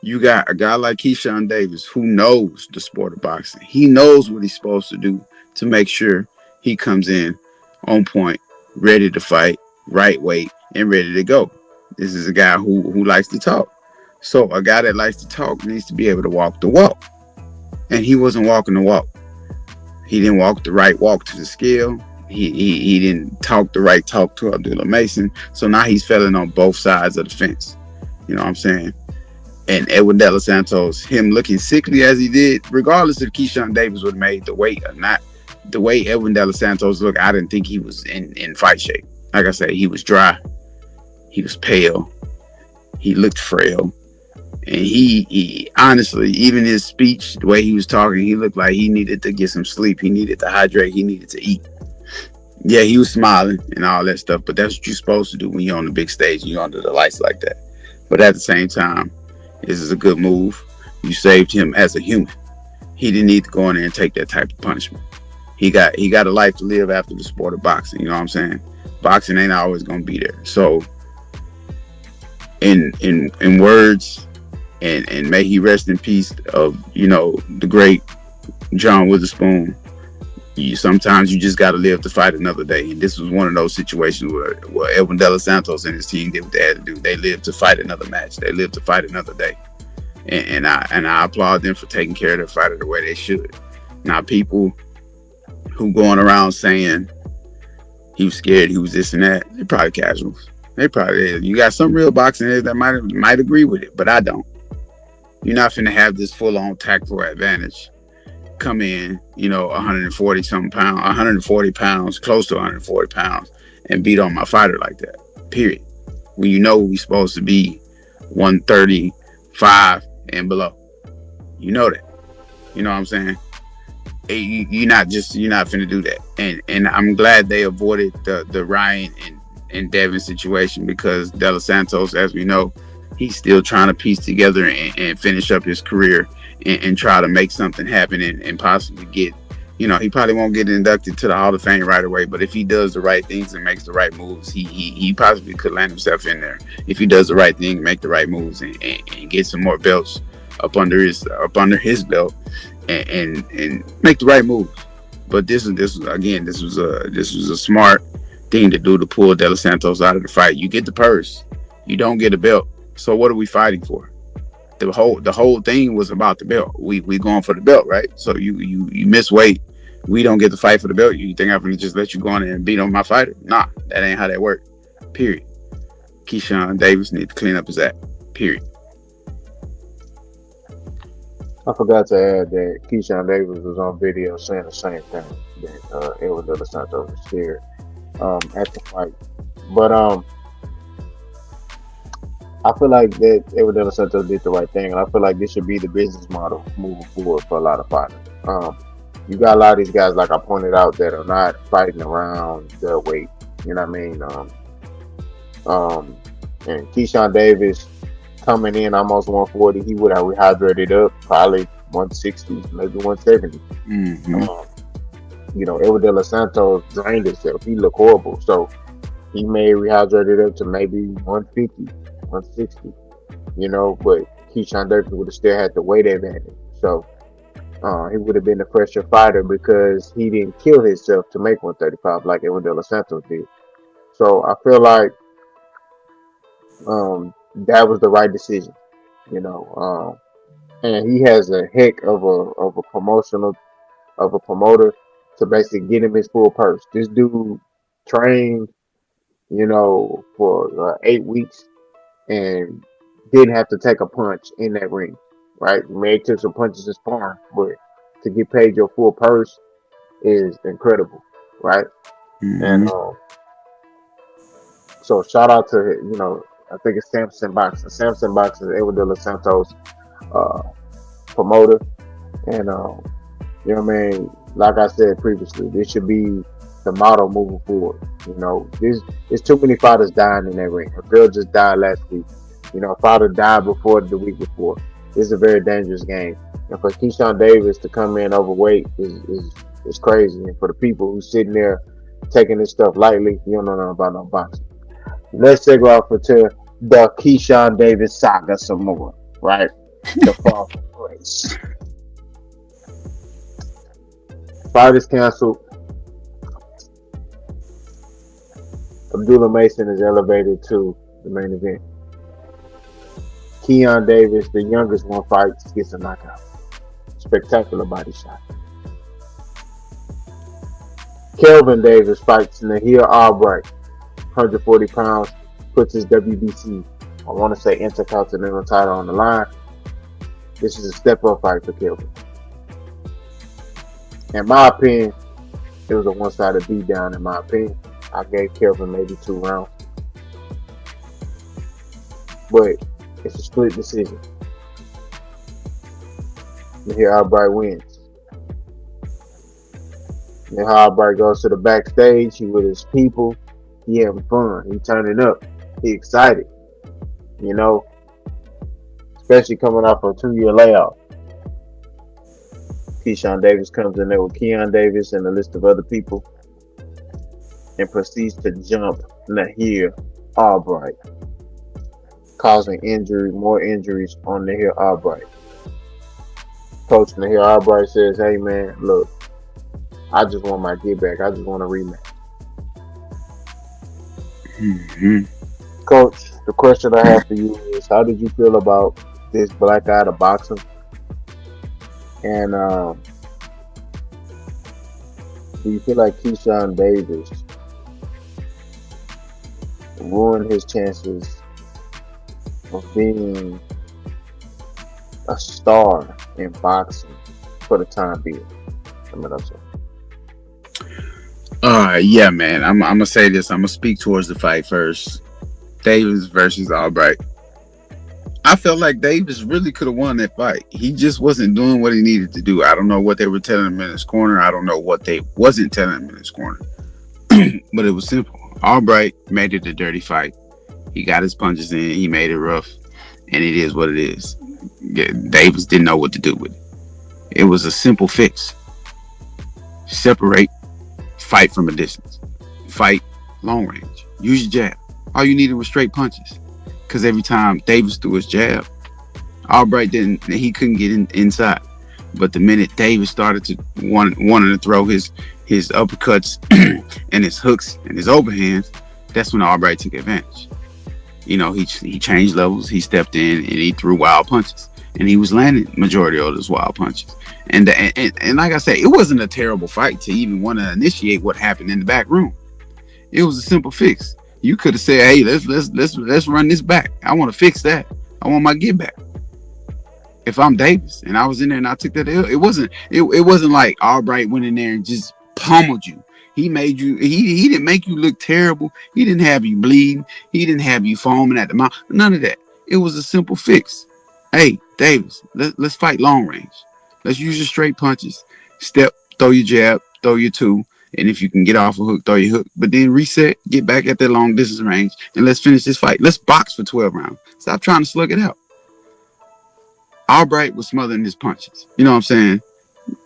You got a guy like Keyshawn Davis who knows the sport of boxing. He knows what he's supposed to do to make sure he comes in on point, ready to fight, right weight, and ready to go. This is a guy who likes to talk. So a guy that likes to talk needs to be able to walk the walk. And he wasn't walking the walk. He didn't walk the right walk to the scale. He didn't talk the right talk to Abdullah Mason. So now he's failing on both sides of the fence. You know what I'm saying? And Edwin De Los Santos, him looking sickly as he did, regardless if Keyshawn Davis would have made the weight or not, the way Edwin De Los Santos looked, I didn't think he was in fight shape. Like I said, he was dry. He was pale. He looked frail. And he honestly, even his speech, the way he was talking, he looked like he needed to get some sleep. He needed to hydrate. He needed to eat. Yeah, he was smiling and all that stuff, but that's what you're supposed to do when you're on the big stage and you're under the lights like that. But at the same time, this is a good move. You saved him as a human. He didn't need to go in there and take that type of punishment. he got a life to live after the sport of boxing. You know what I'm saying? Boxing ain't always gonna be there. So in words, and may he rest in peace of the great John Witherspoon. Sometimes you just got to live to fight another day, and this was one of those situations where Edwin De Los Santos and his team did what they had to do. They lived to fight another match. They lived to fight another day, and I applaud them for taking care of their fighter the way they should. Now, people who going around saying he was scared, he was this and that, they're probably casuals. They probably you got some real boxing that might agree with it, but I don't. You're not finna have this full on tactical advantage come in, 140 something pounds, 140 pounds, close to 140 pounds, and beat on my fighter like that. Period. When we supposed to be 135 and below. You know that. You know what I'm saying? You're not finna do that. And I'm glad they avoided the Ryan and Devin situation, because De Los Santos, as we know, he's still trying to piece together and finish up his career and try to make something happen and possibly get, he probably won't get inducted to the Hall of Fame right away, but if he does the right things and makes the right moves, he possibly could land himself in there. If he does the right thing, make the right moves, and get some more belts up under his belt, and make the right moves. But this was a smart thing to do, to pull De Los Santos out of the fight. You get the purse, you don't get a belt. So what are we fighting for? The whole thing was about the belt. We going for the belt, right? So you miss weight, we don't get to fight for the belt. You think I'm gonna just let you go on there and beat on my fighter? Nah, that ain't how that works. Period. Keyshawn Davis needs to clean up his act. Period. I forgot to add that Keyshawn Davis was on video saying the same thing, that Edwin De Los Santos was scared at the fight. But I feel like that Edwin De Los Santos did the right thing, and I feel like this should be the business model moving forward for a lot of fighters. You got a lot of these guys, like I pointed out, that are not fighting around their weight. You know what I mean? And Keyshawn Davis coming in almost 140, he would have rehydrated up probably 160, maybe 170. Mm-hmm. Edwin De Los Santos drained himself. He looked horrible, so he may rehydrate it up to maybe 150, 160. But Keyshawn Davis would have still had the weight advantage. So he would have been a fresher fighter because he didn't kill himself to make 135 like Edwin De Los Santos did. So I feel like that was the right decision. And he has a heck of a promoter to basically get him his full purse. This dude trained, for 8 weeks and didn't have to take a punch in that ring, right? You may took some punches in sparring, but to get paid your full purse is incredible, right? And Mm-hmm. so shout out to I think it's Samson Boxing. Samson Boxing is Edwin De Los Santos uh, promoter, and what I mean. Like I said previously, this should be the motto moving forward. There's too many fighters dying in that ring. A girl just died last week. A fighter died before the week before. This is a very dangerous game. And for Keyshawn Davis to come in overweight is crazy. And for the people who sitting there taking this stuff lightly, you don't know nothing about no boxing. Let's take off into the Keyshawn Davis saga some more, right? The fall from grace. Fight is canceled. Abdullah Mason is elevated to the main event. Keon Davis, the youngest one, fights, gets a knockout. Spectacular body shot. Kelvin Davis fights Nahir Albright, 140 pounds, puts his WBC, I want to say Intercontinental title on the line. This is a step-up fight for Kelvin. In my opinion, it was a one-sided beatdown. In my opinion, I gave Kelvin maybe 2 rounds, but it's a split decision. Nahir Albright wins. Nahir Albright goes to the backstage. He with his people. He having fun. He turning up. He excited. Especially coming off a 2-year layoff. Keyshawn Davis comes in there with Keon Davis and a list of other people and proceeds to jump Nahir Albright, causing more injuries on Nahir Albright. Coach Nahir Albright says, "Hey man, look, I just want my get back. I just want a rematch." Hmm. Coach, the question I have for you is, how did you feel about this black eye of boxing? And do you feel like Keyshawn Davis ruined his chances of being a star in boxing for the time being? I mean, I'm saying. Yeah, man. I'm gonna say this. I'm gonna speak towards the fight first. Davis versus Albright. I felt like Davis really could have won that fight. He just wasn't doing what he needed to do. I don't know what they were telling him in his corner. I don't know what they wasn't telling him in his corner. But it was simple. Albright made it a dirty fight. He got his punches in. He made it rough, and it is what it is. Davis didn't know what to do with it. It was a simple fix. Separate, fight from a distance. Fight long range. Use your jab. All you needed was straight punches. Because every time Davis threw his jab, Albright didn't. He couldn't get inside. But the minute Davis started to wanting to throw his uppercuts and his hooks and his overhands, that's when Albright took advantage. You know, he changed levels. He stepped in and he threw wild punches, and he was landing majority of those wild punches. And like I said, it wasn't a terrible fight to even want to initiate what happened in the back room. It was a simple fix. You could have said, "Hey, let's run this back. I want to fix that. I want my get back." If I'm Davis and I was in there and I took that L, it wasn't like Albright went in there and just pummeled you. He made you. He didn't make you look terrible. He didn't have you bleeding. He didn't have you foaming at the mouth. None of that. It was a simple fix. Hey, Davis, let's fight long range. Let's use your straight punches. Step, throw your jab, throw your two. And if you can get off a hook, throw your hook. But then reset, get back at that long distance range, and let's finish this fight. Let's box for 12 rounds. Stop trying to slug it out. Albright was smothering his punches. You know what I'm saying?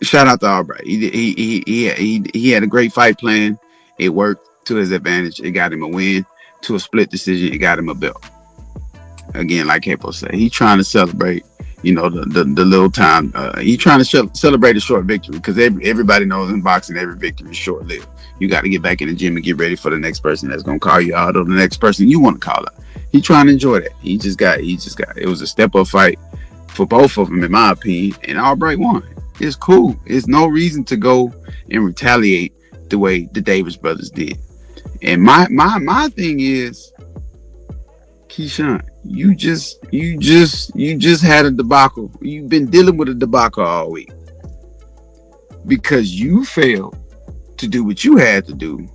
Shout out to Albright. He had a great fight plan. It worked to his advantage. It got him a win. To a split decision, it got him a belt. Again, like Capo said, he's trying to celebrate, the little time. He's trying to celebrate a short victory, because everybody knows in boxing every victory is short lived. You got to get back in the gym and get ready for the next person that's gonna call you out, or the next person you want to call out. He's trying to enjoy that. He just got. It was a step up fight for both of them, in my opinion, and Albright won. It's cool. There's no reason to go and retaliate the way the Davis brothers did. And my thing is, Keyshawn, you just had a debacle. You've been dealing with a debacle all week because you failed to do what you had to do.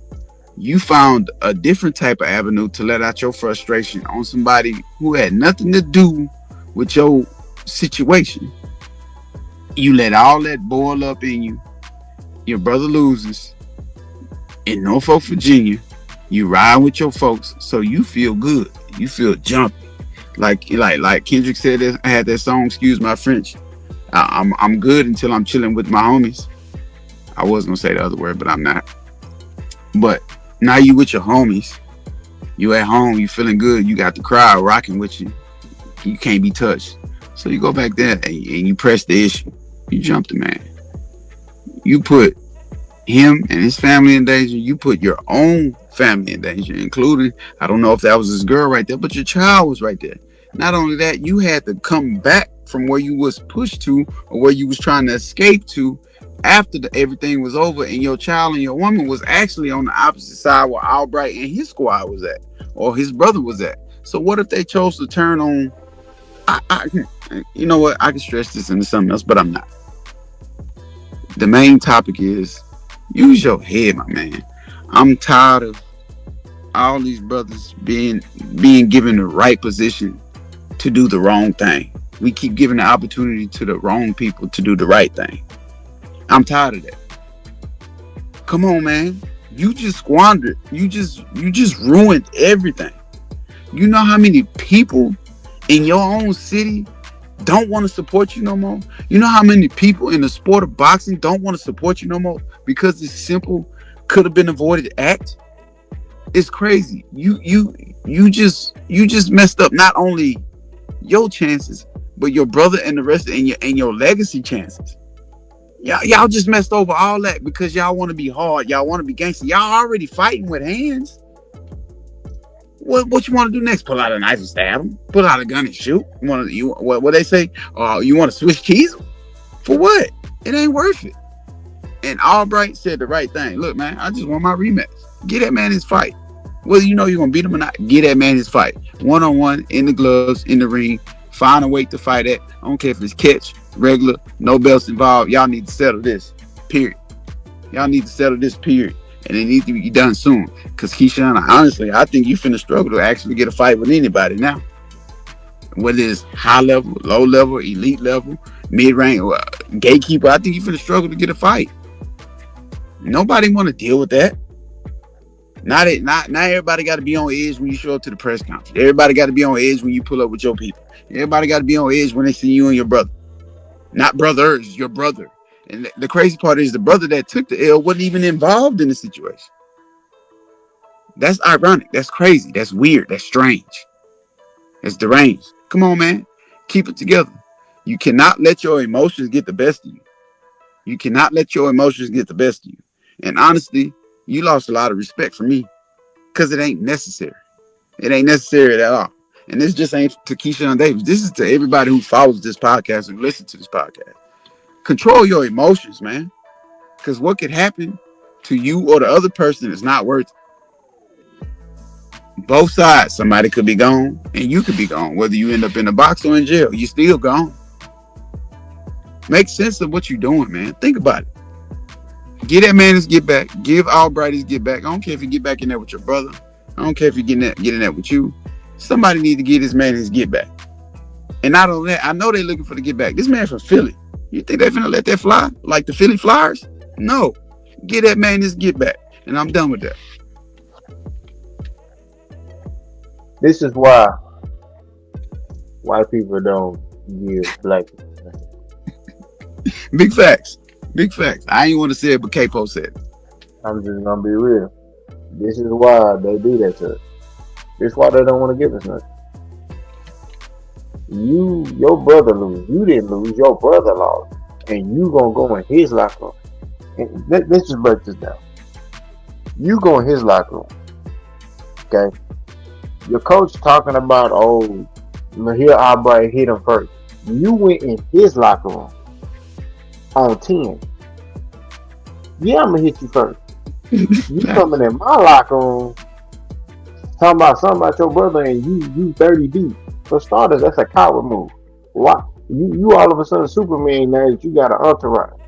You found a different type of avenue to let out your frustration on somebody who had nothing to do with your situation. You let all that boil up in you. Your brother loses in Norfolk, Virginia. You ride with your folks, so you feel good. You feel jumpy. Like Kendrick said, I had that song, excuse my French. I'm good until I'm chilling with my homies. I was gonna say the other word, but I'm not. But now you with your homies. You at home, you feeling good. You got the crowd rocking with you. You can't be touched. So you go back there and you press the issue. You jump the man. You put him and his family in danger. You put your own family in danger, including, I don't know if that was his girl right there, but your child was right there. Not only that, you had to come back from where you was pushed to, or where you was trying to escape to, after everything was over, and your child and your woman was actually on the opposite side where Albright and his squad was at, or his brother was at. So what if they chose to turn on? You know what? I can stretch this into something else, but I'm not. The main topic is, use your head, my man. I'm tired of all these brothers being given the right position to do the wrong thing. We keep giving the opportunity to the wrong people to do the right thing. I'm tired of that. Come on, man. You just squandered. You just ruined everything. You know how many people in your own city don't want to support you no more. You know how many people in the sport of boxing don't want to support you no more because this simple could have been avoided act? It's crazy. You just messed up not only your chances, but your brother and the rest and your legacy chances. Y'all just messed over all that because y'all want to be hard. Y'all want to be gangster. Y'all already fighting with hands. What you want to do next? Pull out a knife and stab him? Pull out a gun and shoot? What they say? You want to switch keys? For what? It ain't worth it. And Albright said the right thing. Look, man, I just want my rematch. Get that man his fight. Whether you know you're gonna beat him or not, get that man his fight. 1-on-1, in the gloves, in the ring. Find a weight to fight at. I don't care if it's catch, regular, no belts involved. Y'all need to settle this. Period. Y'all need to settle this, period. And it needs to be done soon. Because Keyshawn, honestly, I think you finna struggle to actually get a fight with anybody now. Whether it's high level, low level, elite level, mid range, gatekeeper, I think you finna struggle to get a fight. Nobody want to deal with that. Not everybody got to be on edge when you show up to the press conference. Everybody got to be on edge when you pull up with your people. Everybody got to be on edge when they see you and your brother. Not brothers, your brother. And the crazy part is the brother that took the L wasn't even involved in the situation. That's ironic. That's crazy. That's weird. That's strange. That's deranged. Come on, man. Keep it together. You cannot let your emotions get the best of you. You cannot let your emotions get the best of you. And honestly, you lost a lot of respect for me because it ain't necessary. It ain't necessary at all. And this just ain't to Keyshawn Davis. This is to everybody who follows this podcast and listens to this podcast. Control your emotions, man. Because what could happen to you or the other person is not worth it. Both sides, somebody could be gone and you could be gone. Whether you end up in a box or in jail, you still gone. Make sense of what you're doing, man. Think about it. Get that man his get back. Give Albright his get back. I don't care if you get back in there with your brother. I don't care if you get in there with you. Somebody need to get this man his get back. And not only that, I know they're looking for the get back. This man from Philly. You think they're finna let that fly? Like the Philly Flyers? No. Get that man his get back. And I'm done with that. This is why white people don't give black people. Big facts. Big facts. I ain't want to say it, but Capo said it. I'm just gonna be real. This is why they do that to us. This is why they don't want to give us nothing. Your brother lose. You didn't lose. Your brother lost, and you gonna go in his locker room. And let's just break this down. You go in his locker room, okay? Your coach talking about, oh, here Albright hit him first. You went in his locker room on 10. Yeah, I'm gonna hit you first. You coming in my locker room talking about something about your brother and you 30 deep. For starters, that's a coward move. Why? You all of a sudden Superman now that you got an entourage.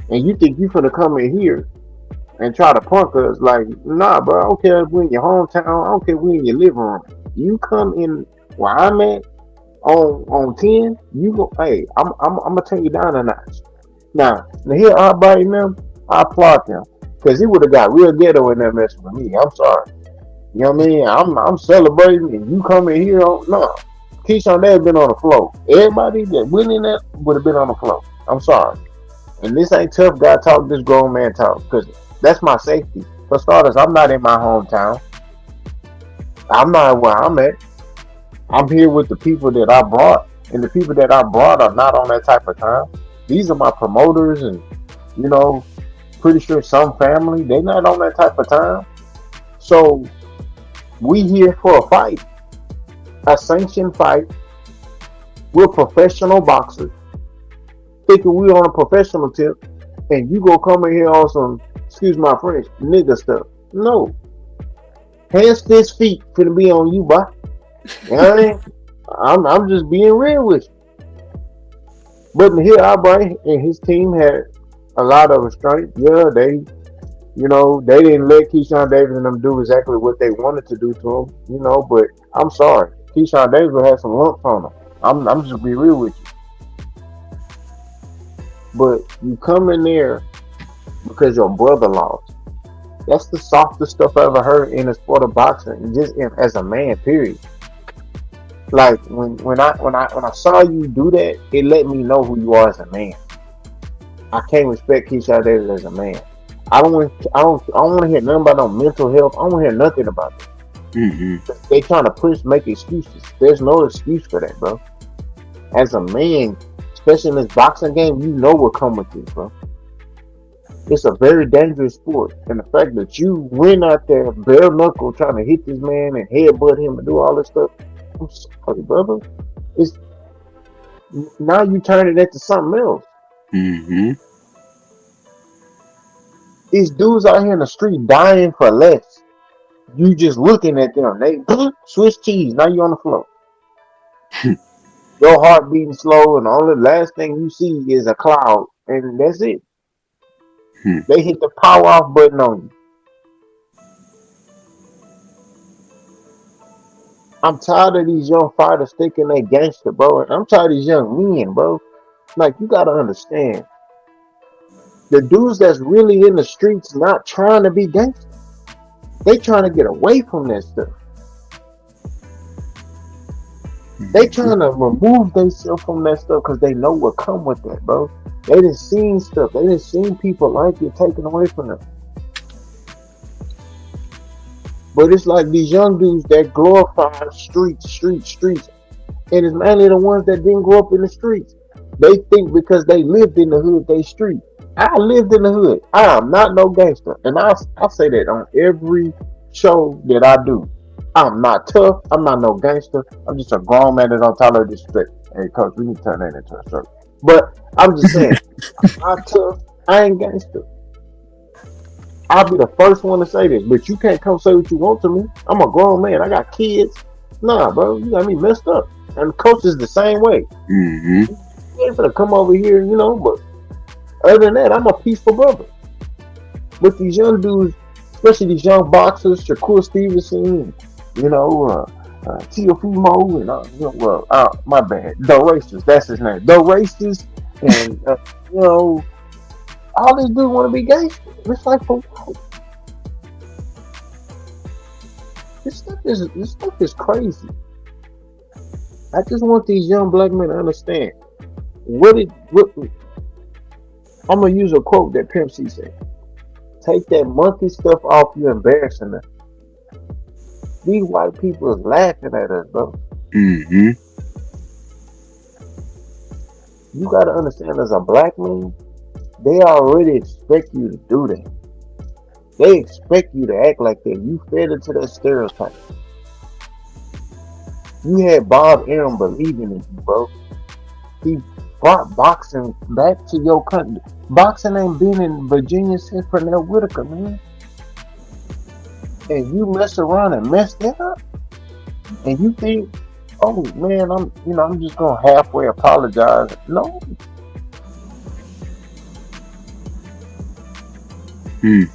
And you think you finna come in here and try to punk us like, nah, bro, I don't care if we in your hometown, I don't care if we in your living room. You come in where I'm at on 10, you go, hey, I'm gonna take you down a notch. Now here everybody now, I applaud them. Cause he would have got real ghetto in that mess with me. I'm sorry. You know what I mean? I'm celebrating and you come in here on no. Keyshawn Davis been on the floor. Everybody that went in there would have been on the floor. I'm sorry. And this ain't tough guy talk, this grown man talk. Because that's my safety. For starters, I'm not in my hometown. I'm not where I'm at. I'm here with the people that I brought. And the people that I brought are not on that type of time. These are my promoters and, you know, pretty sure some family. They're not on that type of time. So we here for a fight. A sanctioned fight. We're professional boxers. Thinking we're on a professional tip. And you go come in here on some, excuse my French, nigga stuff. No. Hands, fists, feet finna be on you, boy. You know what I mean? I'm just being real with you. But here, Albright and his team had a lot of restraint. Yeah, they didn't let Keyshawn Davis and them do exactly what they wanted to do to him, but I'm sorry. Keyshawn Davis will have some lumps on him. I'm just be real with you. But you come in there because your brother lost. That's the softest stuff I ever heard in the sport of boxing, just as a man, period. Like when I saw you do that, it let me know who you are as a man. I can't respect Keyshawn Davis as a man. I don't want to hear nothing about no mental health. I don't want to hear nothing about that. Mm-hmm. They trying to make excuses. There's no excuse for that, bro. As a man, especially in this boxing game, you know what come with this, bro. It's a very dangerous sport, and the fact that you went out there bare knuckle trying to hit this man and headbutt him and do all this stuff, I'm sorry, brother. It's now you turn it into something else. Mm-hmm. These dudes out here in the street dying for less. You just looking at them. They switch keys. Now you on the floor. Your heart beating slow, and the only last thing you see is a cloud, and that's it. They hit the power off button on you. I'm tired of these young fighters thinking they gangster, bro. And I'm tired of these young men, bro. Like you gotta understand, the dudes that's really in the streets not trying to be gangster. They trying to get away from that stuff. They trying to remove themselves from that stuff because they know what come with that, bro. They done seen stuff. They done seen people like it taken away from them. But it's like these young dudes that glorify streets, and it's mainly the ones that didn't grow up in the streets. They think because they lived in the hood, they street. I lived in the hood. I am not no gangster, and I say that on every show that I do. I'm not tough. I'm not no gangster. I'm just a grown man that don't tolerate disrespect. Hey, coach, we need to turn that into a shirt. But I'm just saying, I'm not tough. I ain't gangster. I'll be the first one to say this, but you can't come say what you want to me. I'm a grown man. I got kids. Nah, bro, you got me messed up. And the coach is the same way. Mm-hmm. You ain't gonna come over here, but other than that, I'm a peaceful brother. But these young dudes, especially these young boxers, Shakur Stevenson, Teofimo, and my bad, The Racist, that's his name, The Racist, and all these dudes want to be gangsters. It's like for what? This stuff is crazy. I just want these young black men to understand what I'm gonna use a quote that Pimp C said. Take that monkey stuff off, you embarrassing us. These white people is laughing at us, bro. Mm-hmm. You gotta understand as a black man, they already expect you to do that. They expect you to act like that. You fed into that stereotype. You had Bob Arum believing in you, bro. He brought boxing back to your country. Boxing ain't been in Virginia since Pernell Whitaker, man. And you mess around and mess that up, and you think, oh man, I'm just gonna halfway apologize. No, Mm.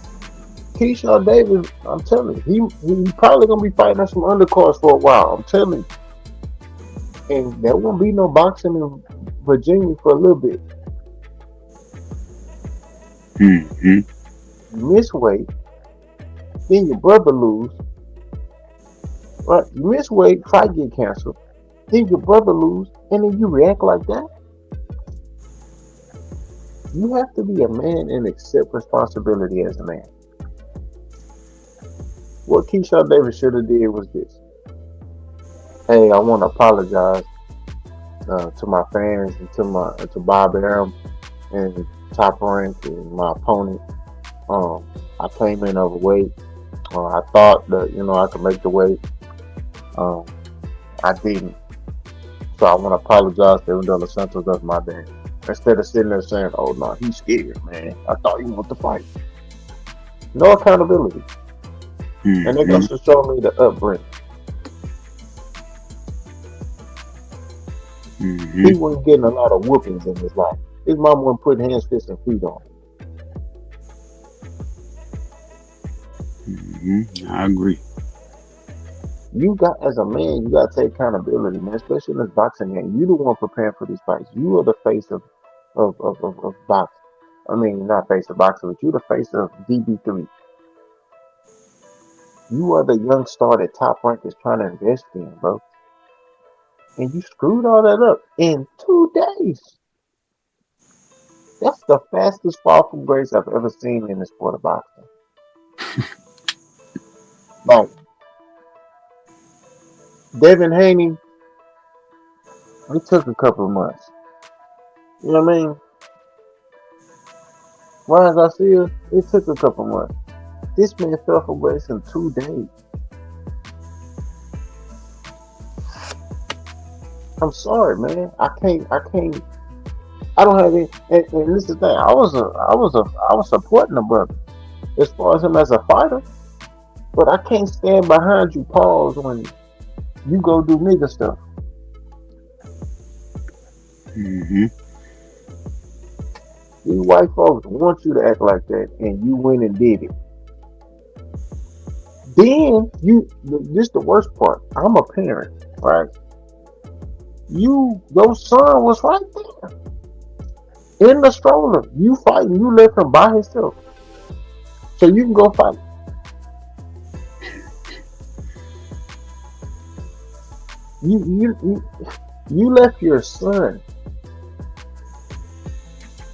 Keyshawn Davis, I'm telling you, he probably gonna be fighting on some undercards for a while. I'm telling you, and there won't be no boxing in Virginia for a little bit. Mm-hmm. You miss weight, then your brother lose. Right? You miss weight, fight get canceled. Then your brother lose, and then you react like that. You have to be a man and accept responsibility as a man. What Keyshawn Davis should have did was this. Hey, I want to apologize to my fans and to Bob Arum and Top Rank and my opponent. I came in overweight. I thought that I could make the weight. Um, I didn't. So I want to apologize to Everton Dos Santos. That's my bad. Instead of sitting there saying, "Oh no, he's scared, man. I thought he wanted to fight." No accountability, and it Mm-hmm. goes to show me the upbringing. Mm-hmm. He wasn't getting a lot of whoopings in his life. His mom wasn't putting hands, fists, and feet on him. Mm-hmm. I agree. You got, as a man, you got to take accountability, man. Especially in this boxing game, you the one preparing for these fights. You are the face of boxing. I mean, not face of boxing, but you the face of DB3. You are the young star that Top Rank is trying to invest in, bro. and you screwed all that up in 2 days. That's the fastest fall from grace I've ever seen in the sport of boxing. Like Devin Haney, it took a couple of months. You know what I mean? Ryan Garcia, it took a couple of months. This man fell from grace in 2 days. I'm sorry, man. I don't have any. And this is the thing. I was supporting the brother as far as him as a fighter, but I can't stand behind you, pause when you go do nigga stuff. Mm-hmm. These white folks want you to act like that, and you went and did it. Then this the worst part. I'm a parent, right? Your son was right there in the stroller. You fighting, you left him by himself, so you can go fight. You you you, you left your son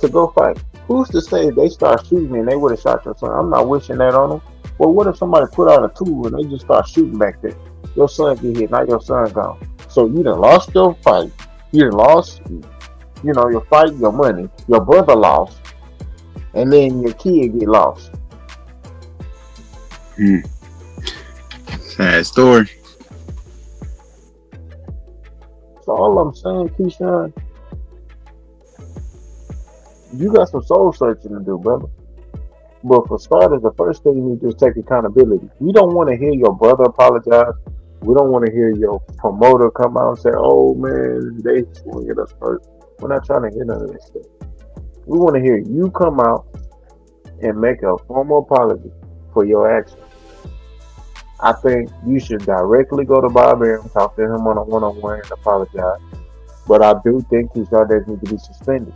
to go fight. Who's to say if they start shooting and they would have shot your son? I'm not wishing that on them. Well, what if somebody put out a tool and they just start shooting back there? Your son get hit, now your son gone. So you done lost your fight. You done lost, your fight, your money. Your brother lost, and then your kid get lost. Mm. Sad story. So all I'm saying, Keyshawn, you got some soul searching to do, brother. But for starters, the first thing you need to do is take accountability. We don't want to hear your brother apologize. We don't want to hear your promoter come out and say, "Oh man, they swung at us first." We're not trying to hear none of that stuff. We want to hear you come out and make a formal apology for your actions. I think you should directly go to Bob Arum, talk to him on a one-on-one, and apologize. But I do think his days need to be suspended.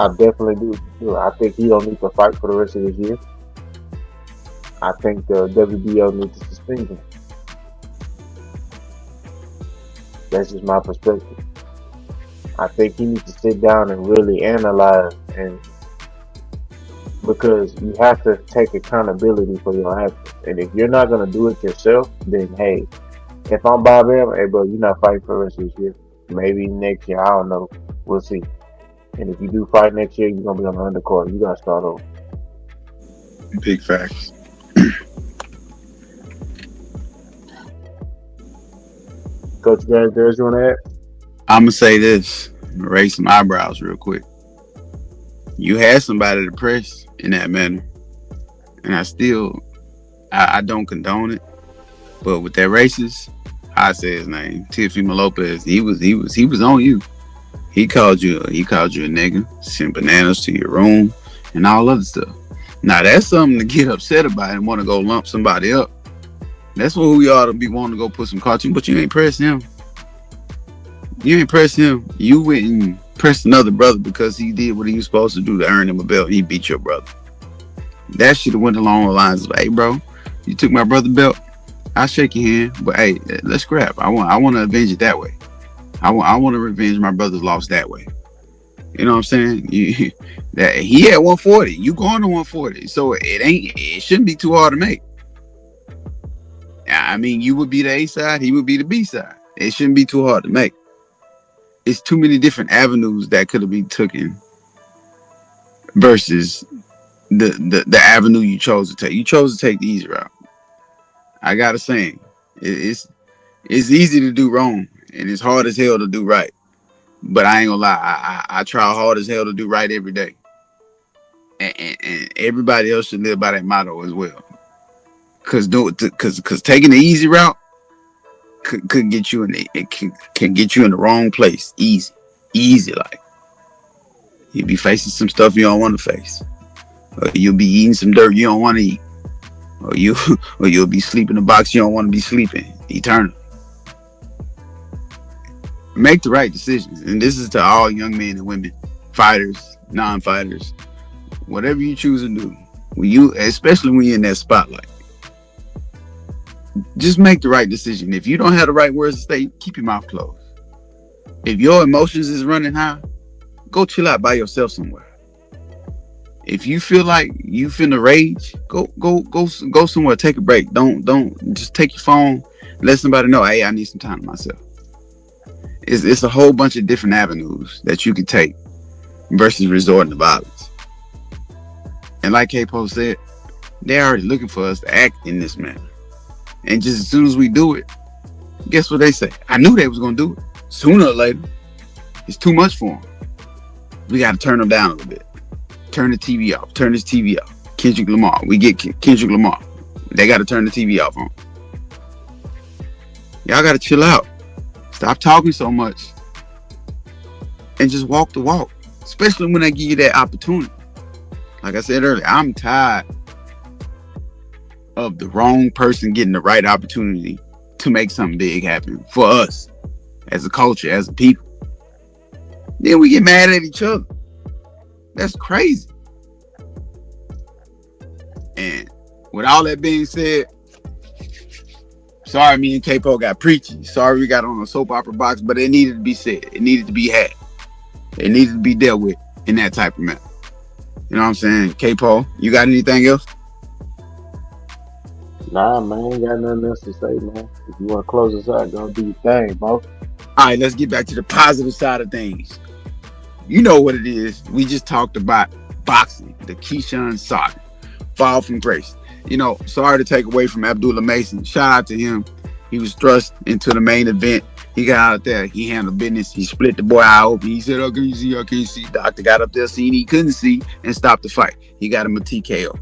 I definitely do. I think he don't need to fight for the rest of this year. I think the WBO needs to suspend him. That's just my perspective. I think he needs to sit down and really analyze, and because you have to take accountability for your actions. And if you're not gonna do it yourself, then hey, if I'm Bob Arum, hey bro, you're not fighting for the rest of this year. Maybe next year, I don't know. We'll see. And if you do fight next year, you're gonna be on the undercard. You gotta start over. Big facts. Coach, you guys, there's you wanna add? I'm gonna say this. Raise some eyebrows real quick. You had somebody to press in that manner, and I don't condone it. But with that racist, I say his name, Teofimo Lopez. He was on you. He called you a nigga, sent bananas to your room, and all other stuff. Now that's something to get upset about and want to go lump somebody up. That's what we ought to be wanting to go put some cartoon, but you ain't press him. You ain't press him. You went and pressed another brother because he did what he was supposed to do to earn him a belt. He beat your brother. That should have went along the lines of, hey bro, you took my brother's belt. I'll shake your hand, but hey, let's scrap. I want to avenge it that way. I want to revenge my brother's loss that way. You know what I'm saying? That he had 140. You going to 140. So it shouldn't be too hard to make. I mean, you would be the A side, he would be the B side. It shouldn't be too hard to make. It's too many different avenues that could have been taken versus the avenue you chose to take. You chose to take the easy route. I got a saying. It's easy to do wrong and it's hard as hell to do right. But I ain't gonna lie, I try hard as hell to do right every day. And everybody else should live by that motto as well. Cause taking the easy route could get you can get you in the wrong place. Easy like. You'll be facing some stuff you don't want to face. Or you'll be eating some dirt you don't want to eat. Or you'll be sleeping in a box you don't want to be sleeping eternally. Make the right decisions. And this is to all young men and women, fighters, non-fighters, whatever you choose to do. Especially when you're in that spotlight, just make the right decision. If you don't have the right words to say, keep your mouth closed. If your emotions is running high, go chill out by yourself somewhere. If you feel like you finna rage, go somewhere. Take a break. Don't just take your phone. Let somebody know, hey, I need some time to myself. It's a whole bunch of different avenues that you can take versus resorting to violence. And like K-Po said, they're already looking for us to act in this manner. And just as soon as we do it, guess what they say? I knew they was gonna do it. Sooner or later, it's too much for them. We got to turn them down a little bit. Turn the TV off. Turn this TV off. Kendrick Lamar. We get Kendrick Lamar. They got to turn the TV off on. Y'all got to chill out. Stop talking so much. And just walk the walk. Especially when they give you that opportunity. Like I said earlier, I'm tired of the wrong person getting the right opportunity to make something big happen for us as a culture, as a people. Then we get mad at each other. That's crazy. And with all that being said, sorry me and K-Po got preachy. Sorry we got on a soap opera box, but it needed to be said. It needed to be had. It needed to be dealt with in that type of manner. You know what I'm saying? K-Po, you got anything else? Nah, man, ain't got nothing else to say, man. If you want to close us out, go do your thing, bro. All right, let's get back to the positive side of things. You know what it is. We just talked about boxing, the Keyshawn saga, fall from grace. You know, sorry to take away from Abdullah Mason. Shout out to him. He was thrust into the main event. He got out there. He handled business. He split the boy eye open. He said, I can't see, I can't see. Doctor got up there, seen he couldn't see, and stopped the fight. He got him a TKO.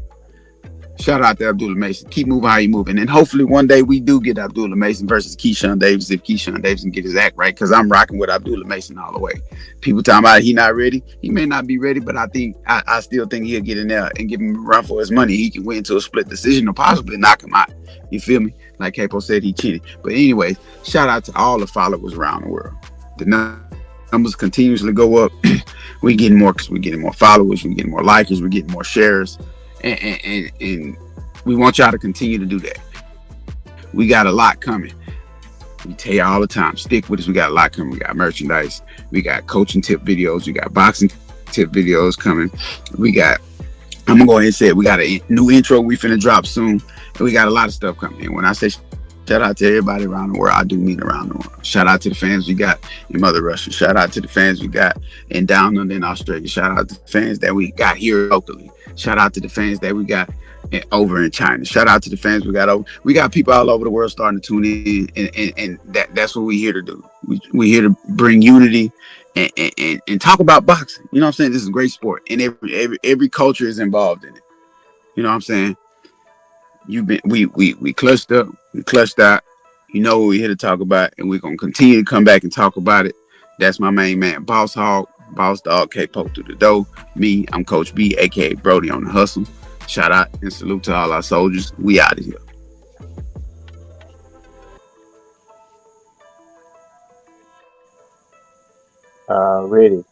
Shout out to Abdullah Mason. Keep moving how you moving. And hopefully one day we do get Abdullah Mason versus Keyshawn Davis if Keyshawn Davis can get his act right. Because I'm rocking with Abdullah Mason all the way. People talking about he not ready. He may not be ready, but I still think he'll get in there and give him a run for his money. He can win to a split decision or possibly knock him out. You feel me? Like Capo said, he cheated. But anyways, shout out to all the followers around the world. The numbers continuously go up. We're getting more followers. We're getting more likers. We're getting more shares. And we want y'all to continue to do that. We got a lot coming. We tell you all the time, stick with us. We got a lot coming. We got merchandise. We got coaching tip videos. We got boxing tip videos coming. I'm gonna go ahead and say it. We got a new intro we finna drop soon. And we got a lot of stuff coming. And when I say shout out to everybody around the world, I do mean around the world. Shout out to the fans we got in Mother Russia. Shout out to the fans we got in Down Under in Australia. Shout out to the fans that we got here locally. Shout out to the fans that we got over in China. Shout out to the fans we got over. We got people all over the world starting to tune in, and that's what we're here to do. We're here to bring unity and talk about boxing. You know what I'm saying? This is a great sport, and every culture is involved in it. You know what I'm saying? We clutched up, we clutched out. You know what we're here to talk about, and we're gonna continue to come back and talk about it. That's my main man, Boss Hog, Boss Dog, K-Po through the dough. Me, I'm Coach B, aka Brody on the hustle. Shout out and salute to all our soldiers. We out of here. Ready.